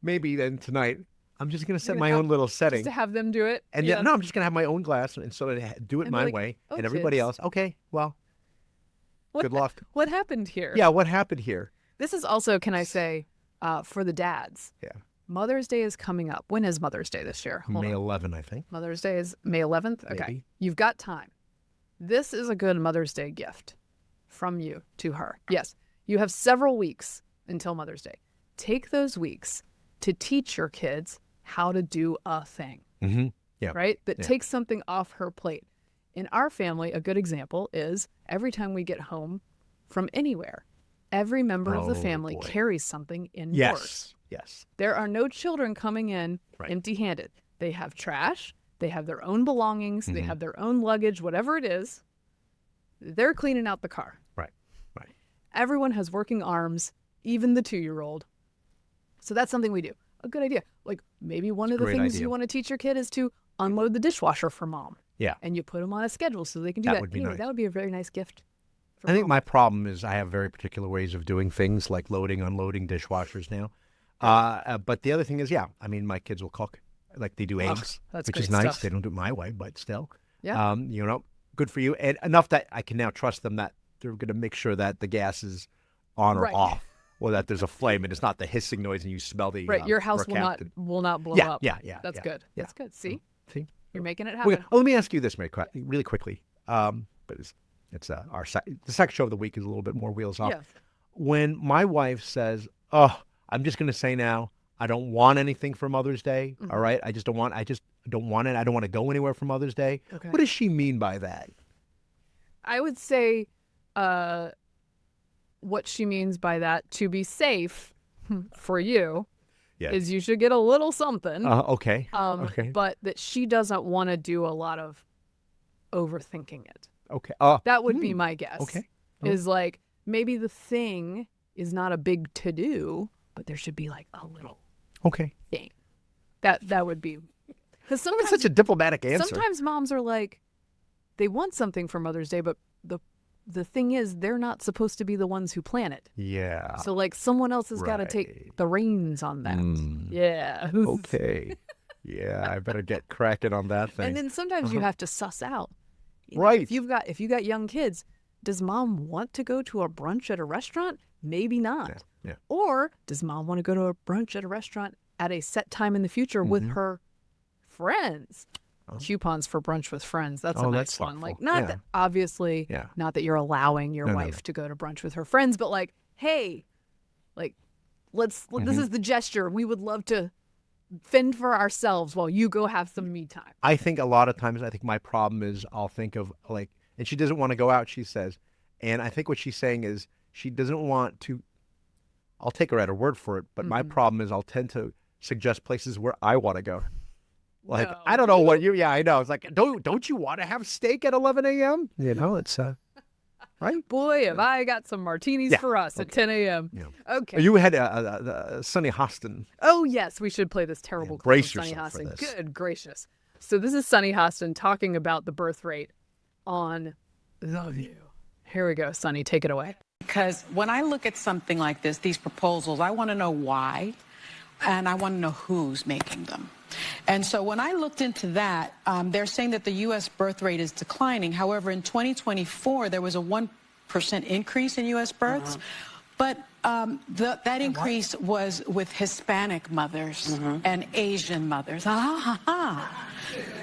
S2: Maybe then tonight, I'm just going to set my own little setting.
S1: Just to have them do it.
S2: And no, I'm just going to have my own glass and sort of do it my way.
S1: Oh,
S2: and everybody else, okay, well, good luck.
S1: What happened here?
S2: Yeah, what happened here?
S1: This is also, can I say, for the dads.
S2: Yeah.
S1: Mother's Day is coming up. When is Mother's Day this year?
S2: May 11, I think.
S1: Mother's Day is May 11th? Okay.
S2: Maybe.
S1: You've got time. This is a good Mother's Day gift from you to her. Yes. You have several weeks until Mother's Day. Take those weeks to teach your kids how to do a thing.
S2: Yeah.
S1: Right? That takes something off her plate. In our family, a good example is every time we get home from anywhere, every member of the family carries something indoors.
S2: Yes.
S1: There are no children coming in empty-handed. They have trash. They have their own belongings. They have their own luggage, whatever it is. They're cleaning out the car.
S2: Right.
S1: Everyone has working arms, even the 2-year-old. So that's something we do. A good idea. Like maybe one of the things you want to teach your kid is to unload the dishwasher for mom. Yeah. And you put them on a schedule so they can do that.
S2: That would be nice.
S1: That would be a very nice gift.
S2: I think my problem is I have very particular ways of doing things, like loading, unloading dishwashers now. But the other thing is, I mean, my kids will cook. Like they do eggs, which is nice.
S1: Stuff.
S2: They don't do it my way, but still.
S1: Yeah.
S2: Good for you. And enough that I can now trust them that they're going to make sure that the gas is on or off, or that there's a flame and it's not the hissing noise and you smell the
S1: your house will not blow up.
S2: Yeah.
S1: That's good.
S2: Yeah.
S1: That's good. See, you're making it
S2: Okay.
S1: happen.
S2: Let me ask you this, Mary, really quickly. But it's the sex show of the week is a little bit more wheels off.
S1: Yes.
S2: When my wife says, "Oh, I'm just going to say now, I don't want anything for Mother's Day. All right, I just don't want it. I don't want to go anywhere for Mother's Day." Okay. What does she mean by that?
S1: I would say, what she means by that, to be safe for you, is you should get a little something.
S2: Okay.
S1: But that she doesn't want to do a lot of overthinking it.
S2: Okay.
S1: That would be my guess.
S2: Okay.
S1: Is like maybe the thing is not a big to do, but there should be like a little thing. That would be, because sometimes
S2: that's such a diplomatic answer.
S1: Sometimes moms are like, they want something for Mother's Day, but the thing is they're not supposed to be the ones who plan it.
S2: Yeah.
S1: So like someone else has got to take the reins on that. Yeah.
S2: Okay. Yeah, I better get cracking on that thing.
S1: And then sometimes you have to suss out.
S2: Right.
S1: If you got young kids, does mom want to go to a brunch at a restaurant? Maybe not.
S2: Yeah.
S1: Or does mom want to go to a brunch at a restaurant at a set time in the future with her friends? Coupons for brunch with friends. That's a nice one. Like that, obviously, not that you're allowing your wife to go to brunch with her friends, but like, hey, like this is the gesture. We would love to fend for ourselves while you go have some me time.
S2: I think a lot of times, my problem is I'll think of like, and she doesn't want to go out, she says. And I think what she's saying is she doesn't want to, I'll take her at her word for it, but my problem is I'll tend to suggest places where I want to go. Like,
S1: No.
S2: I don't know what you. Yeah, I know. It's like, don't you want to have steak at 11 a.m.? You know, it's right.
S1: Boy, have I got some martinis
S2: Yeah,
S1: for us at 10 a.m.
S2: Yeah.
S1: Okay.
S2: You had Sunny Hostin.
S1: Oh, yes, we should play this terrible clip
S2: brace
S1: of Sunny
S2: yourself for
S1: Hostin.
S2: this.
S1: Good gracious. So this is Sunny Hostin talking about the birth rate on The View. Here we go, Sunny, take it away.
S3: Because when I look at something like this, these proposals, I want to know why, and I want to know who's making them. And so when I looked into that, they're saying that the U.S. birth rate is declining. However, in 2024, there was a 1% increase in U.S. births. But that increase was with Hispanic mothers and Asian mothers.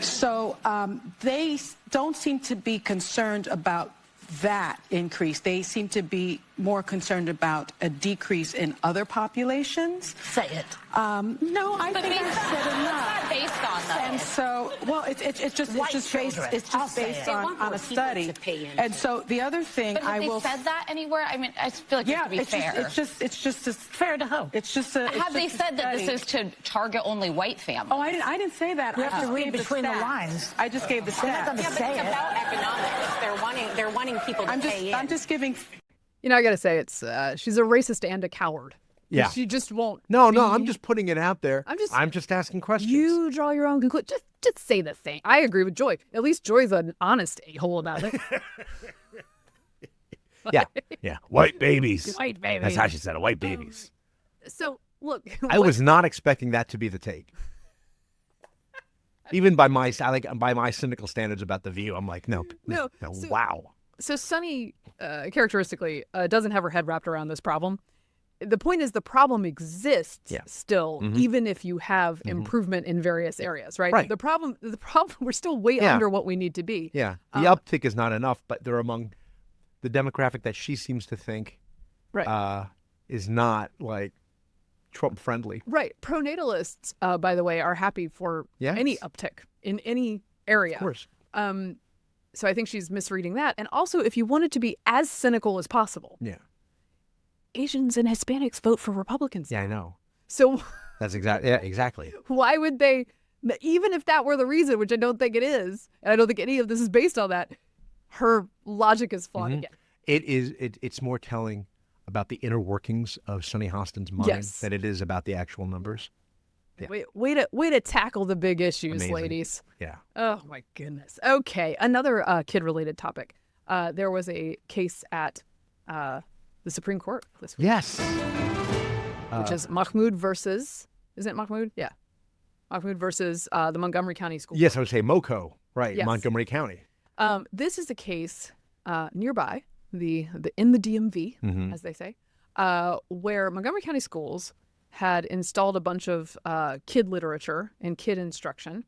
S3: So they don't seem to be concerned about that increase. They seem to be more concerned about a decrease in other populations.
S4: Say it.
S3: No, I think I said enough.
S4: It's not based on that.
S3: And so, well, it's just based on a study. And so the other thing
S4: But have they said that anywhere? I mean, I feel like it should be fair.
S3: It's just
S4: fair to who?
S3: It's just a.
S4: Have they said that this is to target only white families?
S3: Oh, I didn't say that.
S4: You
S3: I
S4: have to
S3: just
S4: read
S3: gave
S4: between the
S3: stats.
S4: lines.
S3: I just gave the
S4: They're not
S3: stats.
S4: gonna say it.
S5: About economics. They're wanting people to pay in.
S3: I'm just giving.
S1: You know, I gotta say, it's she's a racist and a coward.
S2: Yeah.
S1: She just won't.
S2: No,
S1: be-
S2: I'm just putting it out there. I'm just asking questions.
S1: You draw your own conclusion. Just say the thing. I agree with Joy. At least Joy's an honest a-hole about it.
S2: Yeah. White babies.
S1: White babies.
S2: That's how she said it. White babies.
S1: So, look.
S2: I was not expecting that to be the take. Even by my cynical standards about The View, I'm like, no.
S1: So-
S2: Wow.
S1: So Sunny, characteristically, doesn't have her head wrapped around this problem. The point is the problem exists still, even if you have improvement in various areas, right?
S2: Right.
S1: The problem, we're still way under what we need to be.
S2: Yeah. The uptick is not enough, but they're among the demographic that she seems to think is not like Trump friendly.
S1: Right. Pronatalists, by the way, are happy for any uptick in any area.
S2: Of course.
S1: So I think she's misreading that. And also, if you wanted to be as cynical as possible, Asians and Hispanics vote for Republicans.
S2: Yeah, I know.
S1: So
S2: That's exactly.
S1: why would they, even if that were the reason, which I don't think it is, and I don't think any of this is based on that, her logic is flawed again.
S2: It's more telling about the inner workings of Sunny Hostin's mind than it is about the actual numbers. Yeah.
S1: Way to tackle the big issues,
S2: Amazing.
S1: ladies.
S2: Yeah.
S1: Oh, my goodness. Okay, another kid-related topic. There was a case at the Supreme Court this week.
S2: Yes.
S1: Which is Mahmoud versus, isn't it Mahmoud? Yeah. Mahmoud versus the Montgomery County School
S2: Yes, I would say Moco, right?
S1: Yes.
S2: Montgomery County.
S1: This is a case nearby, in the DMV, as they say, where Montgomery County Schools had installed a bunch of kid literature and kid instruction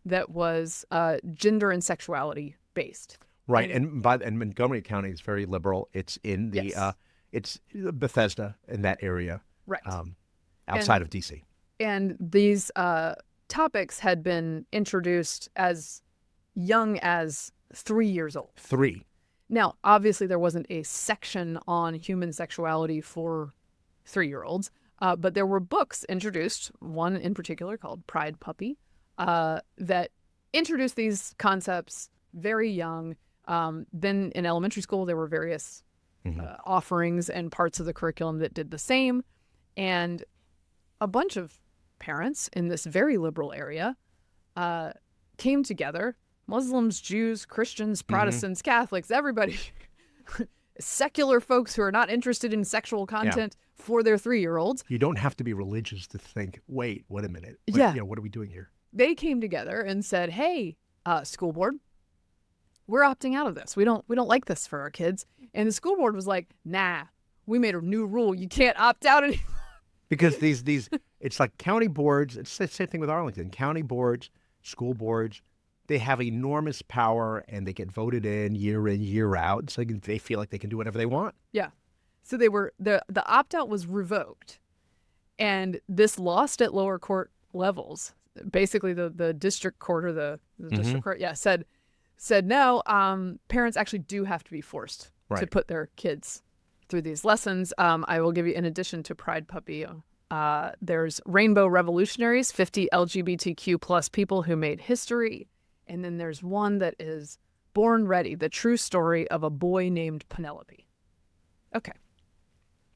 S1: that was gender and sexuality based.
S2: Right, and Montgomery County is very liberal. It's in the it's Bethesda in that area,
S1: Right.
S2: Outside of D.C.
S1: And these topics had been introduced as young as 3 years old.
S2: 3.
S1: Now, obviously, there wasn't a section on human sexuality for 3-year-olds, but there were books introduced, one in particular called Pride Puppy, that introduced these concepts very young. Then in elementary school, there were various offerings and parts of the curriculum that did the same. And a bunch of parents in this very liberal area came together, Muslims, Jews, Christians, Protestants, Catholics, everybody, secular folks who are not interested in sexual content for their 3-year-olds.
S2: You don't have to be religious to think, wait a minute. What are we doing here?
S1: They came together and said, hey, school board, we're opting out of this. We don't like this for our kids. And the school board was like, nah, we made a new rule. You can't opt out anymore.
S2: Because these it's like county boards. It's the same thing with Arlington. County boards, school boards, they have enormous power and they get voted in, year out. So they feel like they can do whatever they want.
S1: Yeah. So they were the opt-out was revoked. And this lost at lower court levels. Basically, the district court or the district court, said no, parents actually do have to be forced to put their kids through these lessons. I will give you, in addition to Pride Puppy, There's Rainbow Revolutionaries, 50 LGBTQ plus people who made history. And then there's one that is Born Ready, the true story of a boy named Penelope. Okay.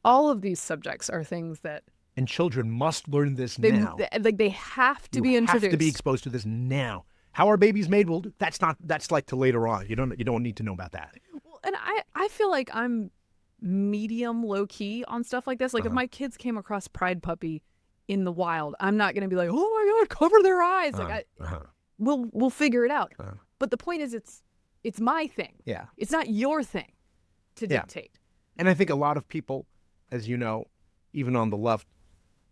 S1: All of these subjects are things that...
S2: And children must learn this now.
S1: They have to be introduced.
S2: You have to be exposed to this now. How are babies made? Well, that's like to later on. You don't need to know about that.
S1: Well, and I feel like I'm medium low key on stuff like this. Like if my kids came across Pride Puppy in the wild, I'm not going to be like, oh my God, cover their eyes. We'll figure it out. But the point is, it's my thing.
S2: Yeah.
S1: It's not your thing to dictate.
S2: And I think a lot of people, as you know, even on the left,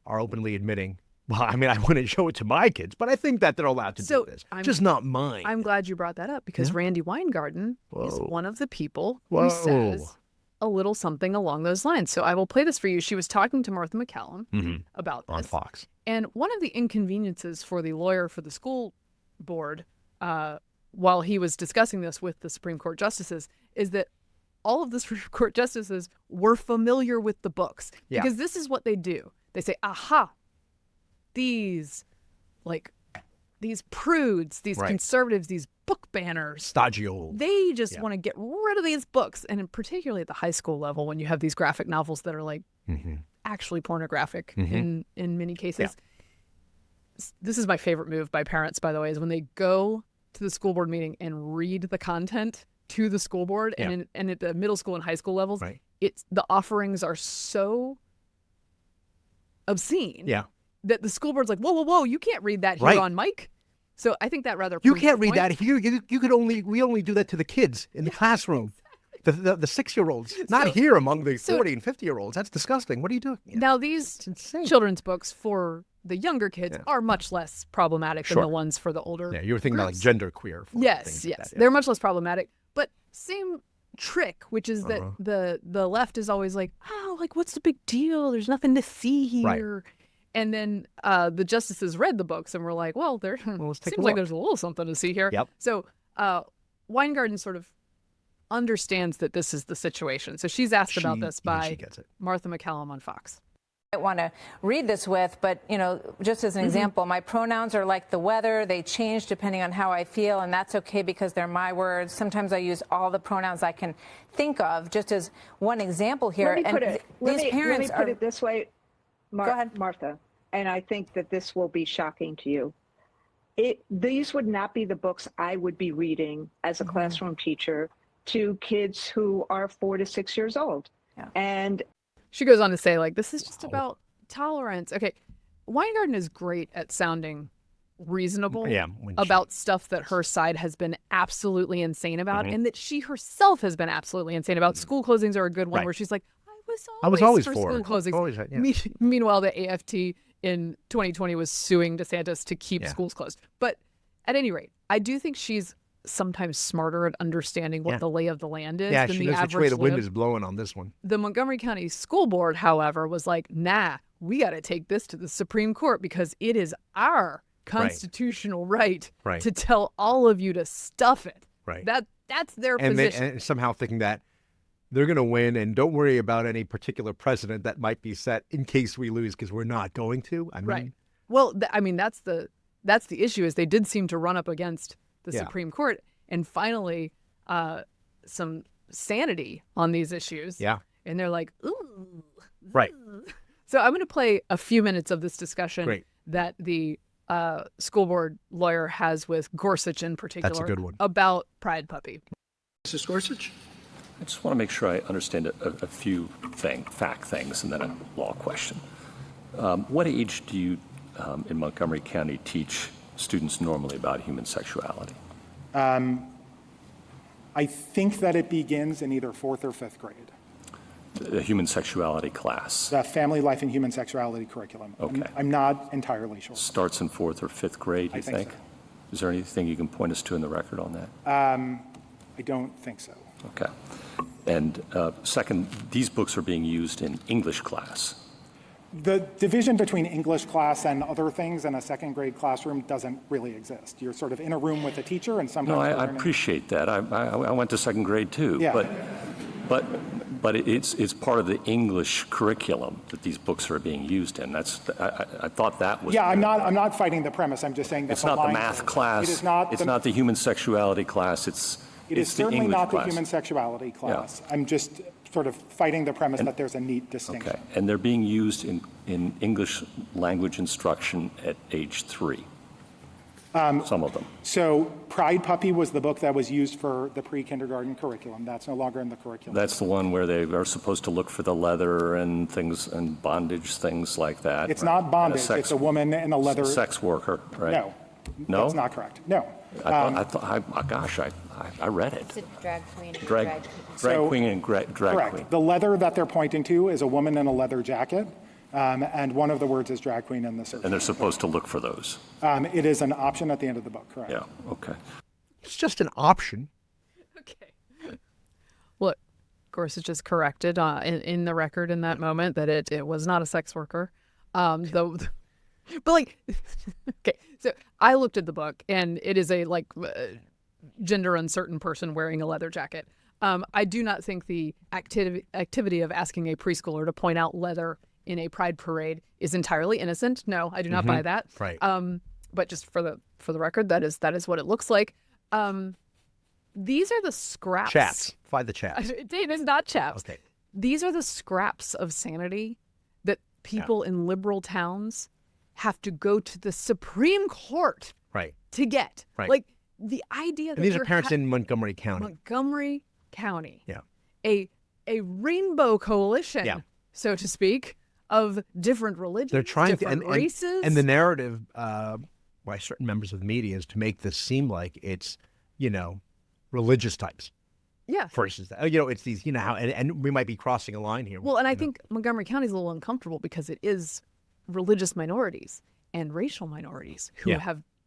S2: are openly admitting, well, I mean, I wouldn't show it to my kids, but I think that they're allowed to do this. Just not mine.
S1: I'm glad you brought that up because Randy Weingarten is one of the people who says a little something along those lines. So I will play this for you. She was talking to Martha McCallum about this.
S2: On Fox.
S1: And one of the inconveniences for the lawyer for the school board while he was discussing this with the Supreme Court justices is that all of the Supreme Court justices were familiar with the books.
S2: Yeah.
S1: Because this is what they do. They say, aha, these prudes, these conservatives, these book banners.
S2: Stodgy old.
S1: They just want to get rid of these books. And particularly at the high school level, when you have these graphic novels that are like actually pornographic in many cases. Yeah. This is my favorite move by parents, by the way, is when they go to the school board meeting and read the content to the school board. And at the middle school and high school levels, the offerings are so obscene that the school board's like, whoa, you can't read that here on mic. So I think that rather
S2: you can't read that here. We only do that to the kids in the classroom. The 6-year-olds, not here among the 40 and 50-year-olds. That's disgusting. What are you doing?
S1: Now these children's books for the younger kids are much less problematic than the ones for the older.
S2: Yeah, you were thinking about like genderqueer.
S1: Yes. Like that, They're much less problematic, but same trick, which is that the left is always like, oh, like what's the big deal? There's nothing to see here. Right. And then the justices read the books and were like, well, seems like there's a little something to see here.
S2: Yep.
S1: So Weingarten sort of understands that this is the situation. So she's asked about this by Martha McCallum on Fox.
S6: I want to read this with, but, just as an example, my pronouns are like the weather. They change depending on how I feel, and that's okay because they're my words. Sometimes I use all the pronouns I can think of, just as one example here.
S7: Let me put it this way,
S6: Go ahead.
S7: Martha, and I think that this will be shocking to you. These would not be the books I would be reading as a classroom teacher to kids who are 4 to 6 years old.
S6: Yeah.
S7: And
S1: she goes on to say, like, this is just about tolerance. Okay, Weingarten is great at sounding reasonable about stuff that her side has been absolutely insane about and that she herself has been absolutely insane about. School closings are a good one where she's like, I was always for school closings. Meanwhile, the AFT in 2020 was suing DeSantis to keep schools closed. But at any rate, I do think she's sometimes smarter at understanding what the lay of the land is than the average. Yeah, she knows which way
S2: the wind is blowing on this one.
S1: The Montgomery County School Board, however, was like, nah, we got to take this to the Supreme Court because it is our constitutional right to tell all of you to stuff it.
S2: Right.
S1: That's their position.
S2: And somehow thinking that they're going to win and don't worry about any particular precedent that might be set in case we lose because we're not going to. I mean,
S1: well, that's the issue is they did seem to run up against the Supreme Court and finally some sanity on these issues.
S2: Yeah.
S1: And they're like, ooh.
S2: Right.
S1: So I'm going to play a few minutes of this discussion that the school board lawyer has with Gorsuch in particular.
S2: That's a good one.
S1: About Pride Puppy.
S8: Mrs. Gorsuch?
S9: I just want to make sure I understand a few fact things and then a law question. What age do you, in Montgomery County, teach students normally about human sexuality?
S8: I think that it begins in either 4th or 5th grade.
S9: The human sexuality class?
S8: The family life and human sexuality curriculum.
S9: Okay.
S8: I'm not entirely sure.
S9: Starts in 4th or 5th grade, you think?
S8: So.
S9: Is there anything you can point us to in the record on that?
S8: I don't think so.
S9: Okay. And second, these books are being used in English class.
S8: The division between English class and other things in a 2nd grade classroom doesn't really exist. You're sort of in a room with a teacher and sometimes...
S9: No, I appreciate that. I went to 2nd grade too.
S8: Yeah.
S9: But But it's part of the English curriculum that these books are being used in. I thought that was.
S8: Yeah, I'm not fighting the premise. I'm just saying that
S9: it's not the math class.
S8: It is not.
S9: It's not the human sexuality class.
S8: It is certainly not the human sexuality class.
S9: Yeah.
S8: I'm just sort of fighting the premise that there's a neat distinction.
S9: Okay, and they're being used in English language instruction at age 3. Some of them.
S8: So Pride Puppy was the book that was used for the pre-kindergarten curriculum. That's no longer in the curriculum.
S9: That's the one where they are supposed to look for the leather and things and bondage, things like that.
S8: It's not bondage. It's a woman in a leather.
S9: Sex worker, right?
S8: No, that's not correct. No.
S9: I read it.
S10: It's a drag queen.
S9: Drag queen and drag
S8: correct.
S9: queen.
S8: The leather that they're pointing to is a woman in a leather jacket. And one of the words is drag queen in the search.
S9: And they're supposed to look for those.
S8: It is an option at the end of the book, correct?
S9: Yeah, okay.
S2: It's just an option.
S1: Okay. Look, of course, it's just corrected in the record in that moment that it was not a sex worker. Though, but like, okay, so I looked at the book and it is a gender uncertain person wearing a leather jacket. I do not think the activity of asking a preschooler to point out leather in a pride parade is entirely innocent. No, I do not buy that.
S2: Right.
S1: But just for the record, that is what it looks like. These are the scraps.
S2: Chaps. Find the chaps.
S1: It is not chaps.
S2: Okay.
S1: These are the scraps of sanity that people in liberal towns have to go to the Supreme Court to get.
S2: Right.
S1: Like the idea that
S2: these are parents in Montgomery County.
S1: Montgomery County.
S2: Yeah.
S1: A rainbow coalition, so to speak, of different religions,
S2: They're trying
S1: different races.
S2: And the narrative by certain members of the media is to make this seem like it's, religious types.
S1: Yeah.
S2: Versus that. It's these, and we might be crossing a line here.
S1: Well, and I think Montgomery County is a little uncomfortable because it is religious minorities and racial minorities who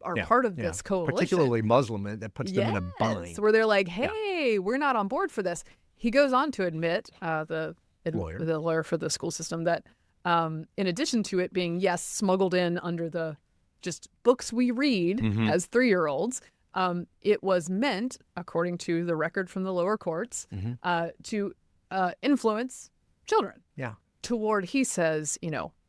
S1: are part of this coalition.
S2: Particularly Muslim, that puts them in a bind.
S1: Where they're like, hey, we're not on board for this. He goes on to admit, the lawyer for the school system, that in addition to it being, smuggled in under the just books we read as 3-year-olds, it was meant, according to the record from the lower courts, to influence children.
S2: Yeah.
S1: Toward, he says,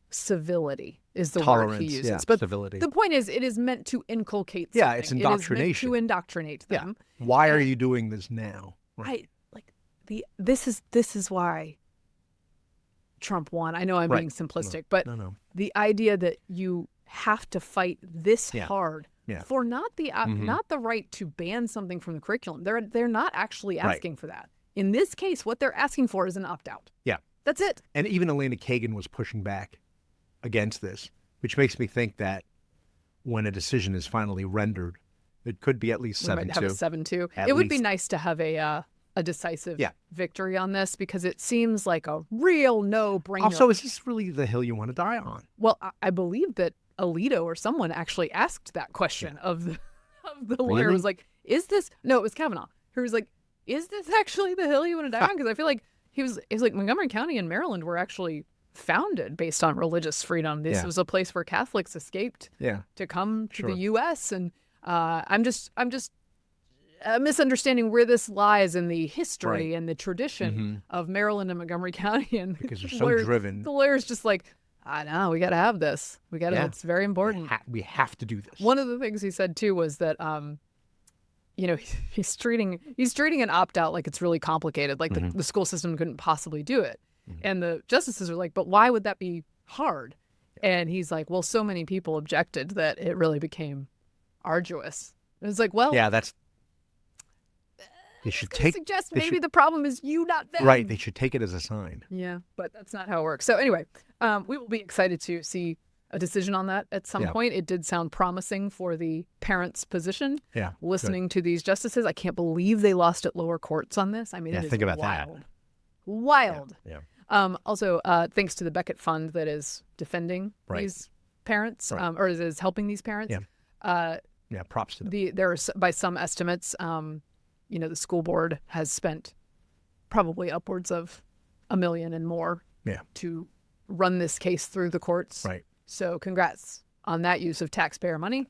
S1: civility is the
S2: Tolerance,
S1: word he uses.
S2: yeah,
S1: but
S2: civility.
S1: The point is, it is meant to inculcate something.
S2: Yeah, it's indoctrination.
S1: It is meant to indoctrinate them.
S2: Yeah. Why are you doing this now? Right.
S1: This is why Trump won. I know I'm being simplistic, but the idea that you have to fight this hard for not the right to ban something from the curriculum. They're not actually asking for that. In this case, what they're asking for is an opt-out.
S2: Yeah.
S1: That's it.
S2: And even Elena Kagan was pushing back against this, which makes me think that when a decision is finally rendered, it could be at least 7-2.
S1: We might have a 7-2. It would be nice to have a decisive victory on this because it seems like a real no-brainer.
S2: Also, is this really the hill you want to die on?
S1: Well, I believe that Alito or someone actually asked that question of the lawyer.
S2: Really?
S1: Was like, is this? No, it was Kavanaugh. Who was like, is this actually the hill you want to die on? Because I feel like it was like Montgomery County and Maryland were actually founded based on religious freedom. This was a place where Catholics escaped to come to the U.S. And I'm just misunderstanding where this lies in the history and the tradition of Maryland and Montgomery County. And
S2: because they're so driven. The
S1: lawyer's just like, I know, we got to have this. We got to. It's very important.
S2: We have to do this.
S1: One of the things he said too was that, he's treating an opt-out like it's really complicated, like the school system couldn't possibly do it. And the justices are like, but why would that be hard? And he's like, well, so many people objected that it really became arduous. And it's like, well,
S2: that's. They should
S1: suggest maybe the problem is you, not them.
S2: Right. They should take it as a sign.
S1: Yeah, but that's not how it works. So anyway, we will be excited to see a decision on that at some point. It did sound promising for the parents' position.
S2: Yeah.
S1: Listening to these justices, I can't believe they lost at lower courts on this. I mean, it is
S2: think about
S1: wild.
S2: that.
S1: Wild.
S2: Yeah.
S1: Also, thanks to the Beckett Fund that is defending these parents, or is helping these parents.
S2: Yeah. Props to them.
S1: There are, by some estimates, the school board has spent probably upwards of $1 million and more to run this case through the courts.
S2: Right.
S1: So congrats on that use of taxpayer money.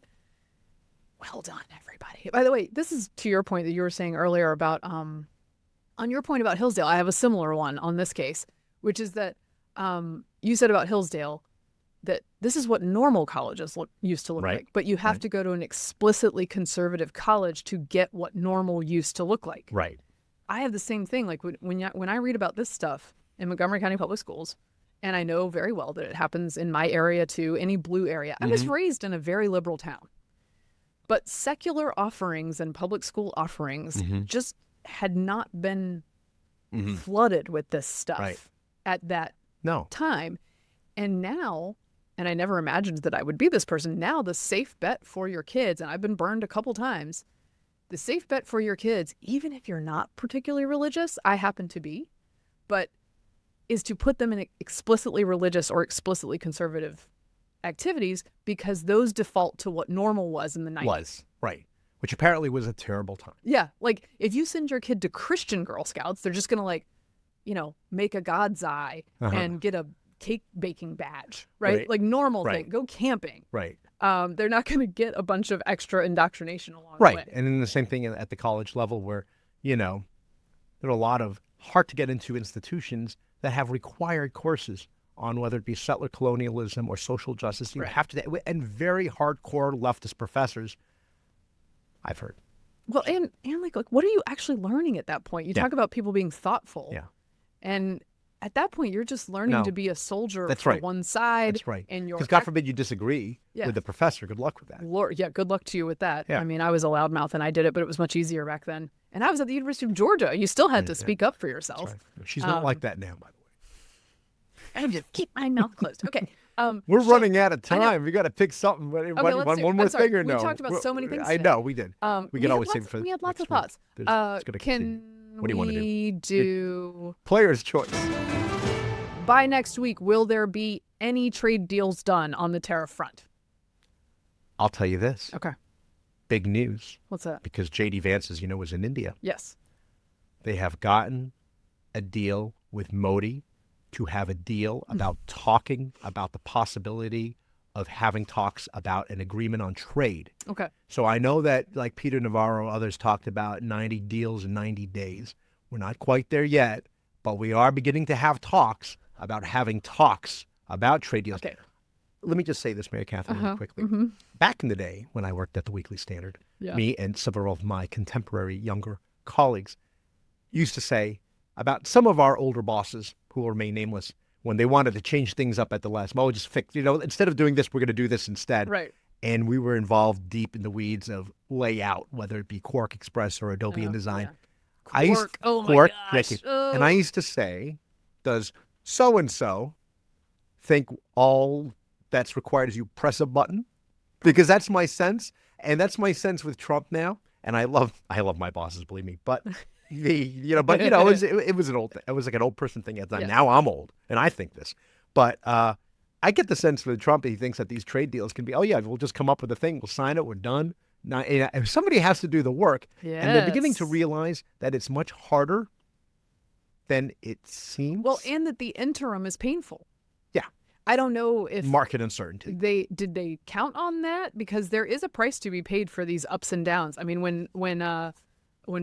S1: Well done, everybody. By the way, this is to your point that you were saying earlier about On your point about Hillsdale, I have a similar one on this case, which is that you said about Hillsdale that this is what normal colleges used to look like, but you have to go to an explicitly conservative college to get what normal used to look like.
S2: Right.
S1: I have the same thing. Like when I read about this stuff in Montgomery County Public Schools, and I know very well that it happens in my area too, any blue area. I was raised in a very liberal town, but secular offerings and public school offerings just had not been flooded with this stuff at that time. And now, and I never imagined that I would be this person, now the safe bet for your kids, and I've been burned a couple times, the safe bet for your kids, even if you're not particularly religious, I happen to be, but is to put them in explicitly religious or explicitly conservative activities because those default to what normal was in the 90s.
S2: Which apparently was a terrible time.
S1: Yeah. Like if you send your kid to Christian Girl Scouts, they're just going to make a God's eye and get a cake baking badge, right? Like normal thing. Go camping.
S2: Right.
S1: They're not going to get a bunch of extra indoctrination along the way.
S2: And then the same thing at the college level where, there are a lot of hard to get into institutions that have required courses on whether it be settler colonialism or social justice. You have to, and very hardcore leftist professors, I've heard.
S1: Well, and like what are you actually learning at that point? You talk about people being thoughtful.
S2: Yeah.
S1: And at that point, you're just learning to be a soldier
S2: That's
S1: for
S2: right.
S1: one side.
S2: That's right.
S1: And
S2: because God forbid you disagree with the professor. Good luck with that.
S1: Lord, good luck to you with that.
S2: Yeah.
S1: I mean, I was a loudmouth and I did it, but it was much easier back then. And I was at the University of Georgia. You still had to speak up for yourself.
S2: That's right. She's not like that now, by the way.
S1: I just keep my mouth closed. Okay.
S2: We're running out of time. We got to pick something. One more thing or no?
S1: We talked about so many things
S2: I
S1: today.
S2: know, we did. We can always save it for
S1: We had lots of
S2: next
S1: thoughts.
S2: week. It's gonna continue. What do you want to
S1: We do
S2: Player's choice.
S1: by next week, will there be any trade deals done on the tariff front?
S2: I'll tell you this.
S1: Okay.
S2: Big news.
S1: What's that?
S2: Because J.D. Vance, as you know, was in India.
S1: Yes.
S2: They have gotten a deal with Modi to have a deal about talking about the possibility of having talks about an agreement on trade.
S1: Okay.
S2: So I know that like Peter Navarro, others talked about 90 deals in 90 days. We're not quite there yet, but we are beginning to have talks about having talks about trade deals.
S1: Okay.
S2: Let me just say this, Mary Katharine, really quickly. Back in the day when I worked at the Weekly Standard, me and several of my contemporary younger colleagues used to say about some of our older bosses who will remain nameless when they wanted to change things up at the last moment, just fix, instead of doing this, we're going to do this instead.
S1: Right.
S2: And we were involved deep in the weeds of layout, whether it be Quark Express or Adobe InDesign.
S1: Quark. Oh my
S2: Quark,
S1: gosh.
S2: And I used to say, does so-and-so think all that's required is you press a button? Because that's my sense. And that's my sense with Trump now. And I love my bosses, believe me. But it was an old thing. It was like an old person thing at the time.
S1: Yeah.
S2: Now I'm old and I think this. But I get the sense with Trump, he thinks that these trade deals can be, we'll just come up with a thing, we'll sign it, we're done. Now, if somebody has to do the work, and they're beginning to realize that it's much harder than it seems.
S1: Well, and that the interim is painful.
S2: Yeah.
S1: I don't know if
S2: market uncertainty.
S1: Did they count on that? Because there is a price to be paid for these ups and downs. I mean, when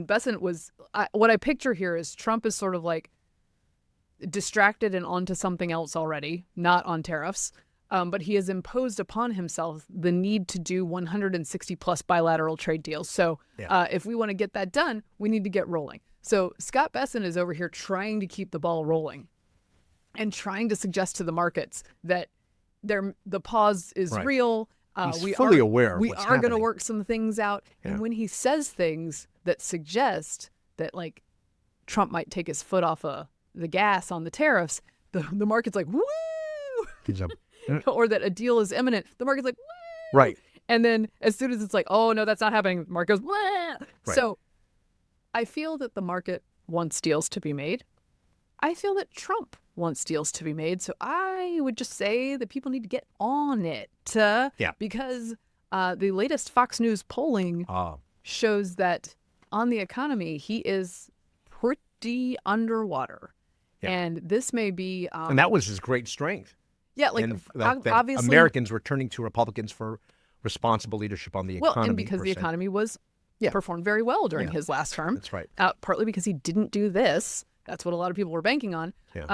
S1: Bessent was, what I picture here is Trump is sort of like distracted and onto something else already, not on tariffs. But he has imposed upon himself the need to do 160 plus bilateral trade deals. So if we want to get that done, we need to get rolling. So Scott Bessent is over here trying to keep the ball rolling and trying to suggest to the markets that the pause is real.
S2: He's fully aware of
S1: we
S2: what's
S1: are going to
S2: happening.
S1: work some things out.
S2: Yeah.
S1: And when he says things that suggest that like Trump might take his foot off the gas on the tariffs, the market's like, woo! Or that a deal is imminent, the market's like, woo!
S2: Right.
S1: And then as soon as it's like, oh, no, that's not happening, the market goes, wah!
S2: Right.
S1: So I feel that the market wants deals to be made. I feel that Trump wants deals to be made. So I would just say that people need to get on it. Because the latest Fox News polling shows that on the economy, he is pretty underwater. Yeah. And this may be...
S2: and that was his great strength.
S1: Yeah, like
S2: that
S1: obviously...
S2: Americans were turning to Republicans for responsible leadership on the economy.
S1: Well, and because the economy was performed very well during his last term.
S2: That's right.
S1: Partly because he didn't do this. That's what a lot of people were banking on.
S2: Yeah.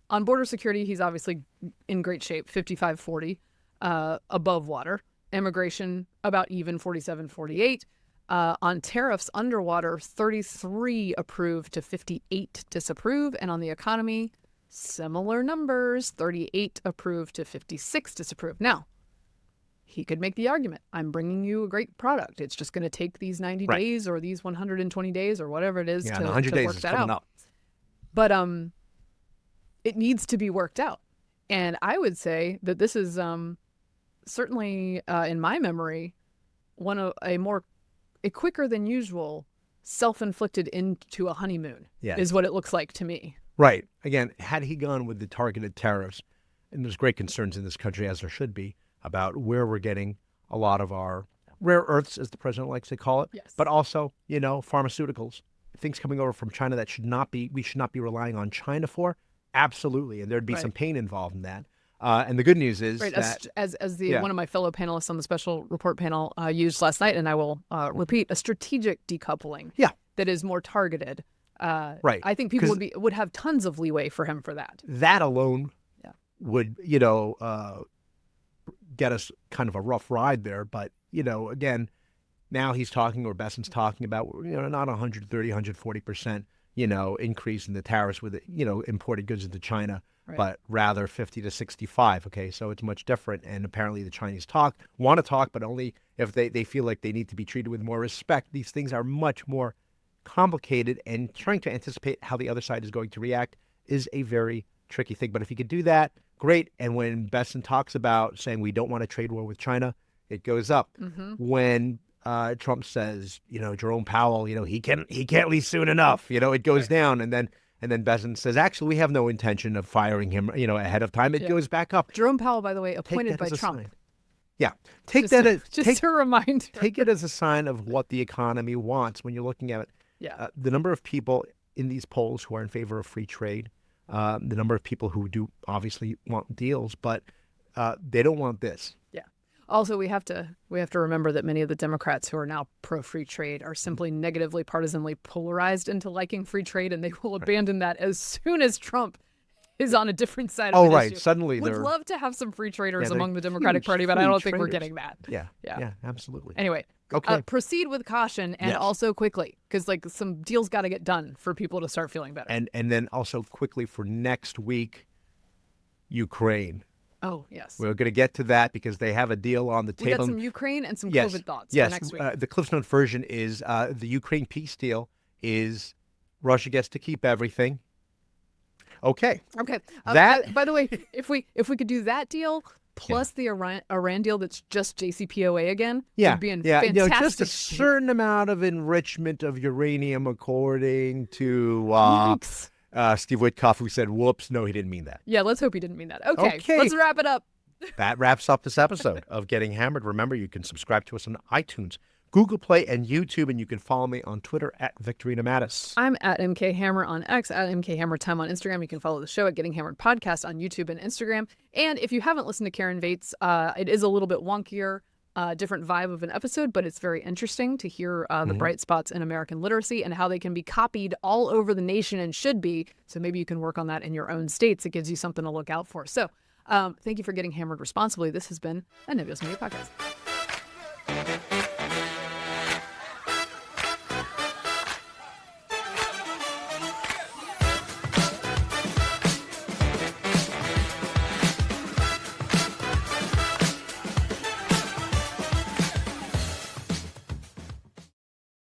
S1: On border security, he's obviously in great shape, 55-40, above water. Immigration, about even, 47-48. On tariffs underwater, 33 approved to 58 disapprove. And on the economy, similar numbers, 38 approved to 56 disapprove. Now, he could make the argument, I'm bringing you a great product. It's just going to take these 90 days or these 120 days or whatever it is to
S2: 100 days
S1: work
S2: is
S1: that
S2: coming
S1: out.
S2: up.
S1: But it needs to be worked out. And I would say that this is certainly, in my memory, a quicker than usual self-inflicted into a honeymoon is what it looks like to me.
S2: Right. Again, had he gone with the targeted tariffs, and there's great concerns in this country, as there should be, about where we're getting a lot of our rare earths, as the president likes to call it, but also, pharmaceuticals, things coming over from China that we should not be relying on China for. Absolutely. And there'd be some pain involved in that. And the good news is that
S1: as one of my fellow panelists on the special report panel used last night, and I will repeat, a strategic decoupling that is more targeted. I think people would have tons of leeway for him for that.
S2: That alone would, get us kind of a rough ride there. But, again, now he's talking, or Besant's talking about, not 130, 140%, increase in the tariffs with, imported goods into China, but rather 50 to 65. Okay, so it's much different. And apparently the Chinese want to talk, but only if they feel like they need to be treated with more respect. These things are much more complicated, and trying to anticipate how the other side is going to react is a very tricky thing. But if you could do that, great. And when Besant talks about saying we don't want a trade war with China, it goes up. When Trump says, Jerome Powell, he can't leave soon enough, it goes down. And then Besant says, actually, we have no intention of firing him, ahead of time. It goes back up.
S1: Jerome Powell, by the way, appointed by Trump.
S2: Sign. Yeah. Take
S1: a reminder.
S2: Take it as a sign of what the economy wants when you're looking at it. The number of people in these polls who are in favor of free trade, the number of people who do obviously want deals, but they don't want this.
S1: Yeah. Also, we have to remember that many of the Democrats who are now pro-free trade are simply negatively partisanly polarized into liking free trade, and they will abandon that as soon as Trump is on a different side of the issue.
S2: Suddenly
S1: would love to have some free traders among the Democratic Party, but I don't think we're getting that.
S2: Yeah, absolutely.
S1: Anyway, proceed with caution and also quickly, because some deals got to get done for people to start feeling better.
S2: And then also quickly for next week, Ukraine.
S1: Oh, yes.
S2: We're going to get to that because they have a deal on the table.
S1: We got some Ukraine and some COVID thoughts for next week.
S2: The Cliff Note version is the Ukraine peace deal is Russia gets to keep everything. Okay.
S1: By the way, if we could do that deal plus the Iran deal that's just JCPOA again, would be fantastic.
S2: Just a certain amount of enrichment of uranium, according to Steve Witkoff, who said, whoops, no, he didn't mean that.
S1: Yeah, let's hope he didn't mean that. Okay. Let's wrap it up.
S2: That wraps up this episode of Getting Hammered. Remember, you can subscribe to us on iTunes, Google Play, and YouTube, and you can follow me on Twitter at Victorina Mattis.
S1: I'm at MK Hammer on X, at MK Hammer Time on Instagram. You can follow the show at Getting Hammered Podcast on YouTube and Instagram. And if you haven't listened to Karen Vates, it is a little bit wonkier, different vibe of an episode, but it's very interesting to hear the bright spots in American literacy and how they can be copied all over the nation and should be. So maybe you can work on that in your own states. It gives you something to look out for. So thank you for getting hammered responsibly. This has been a Nebulous Media Podcast.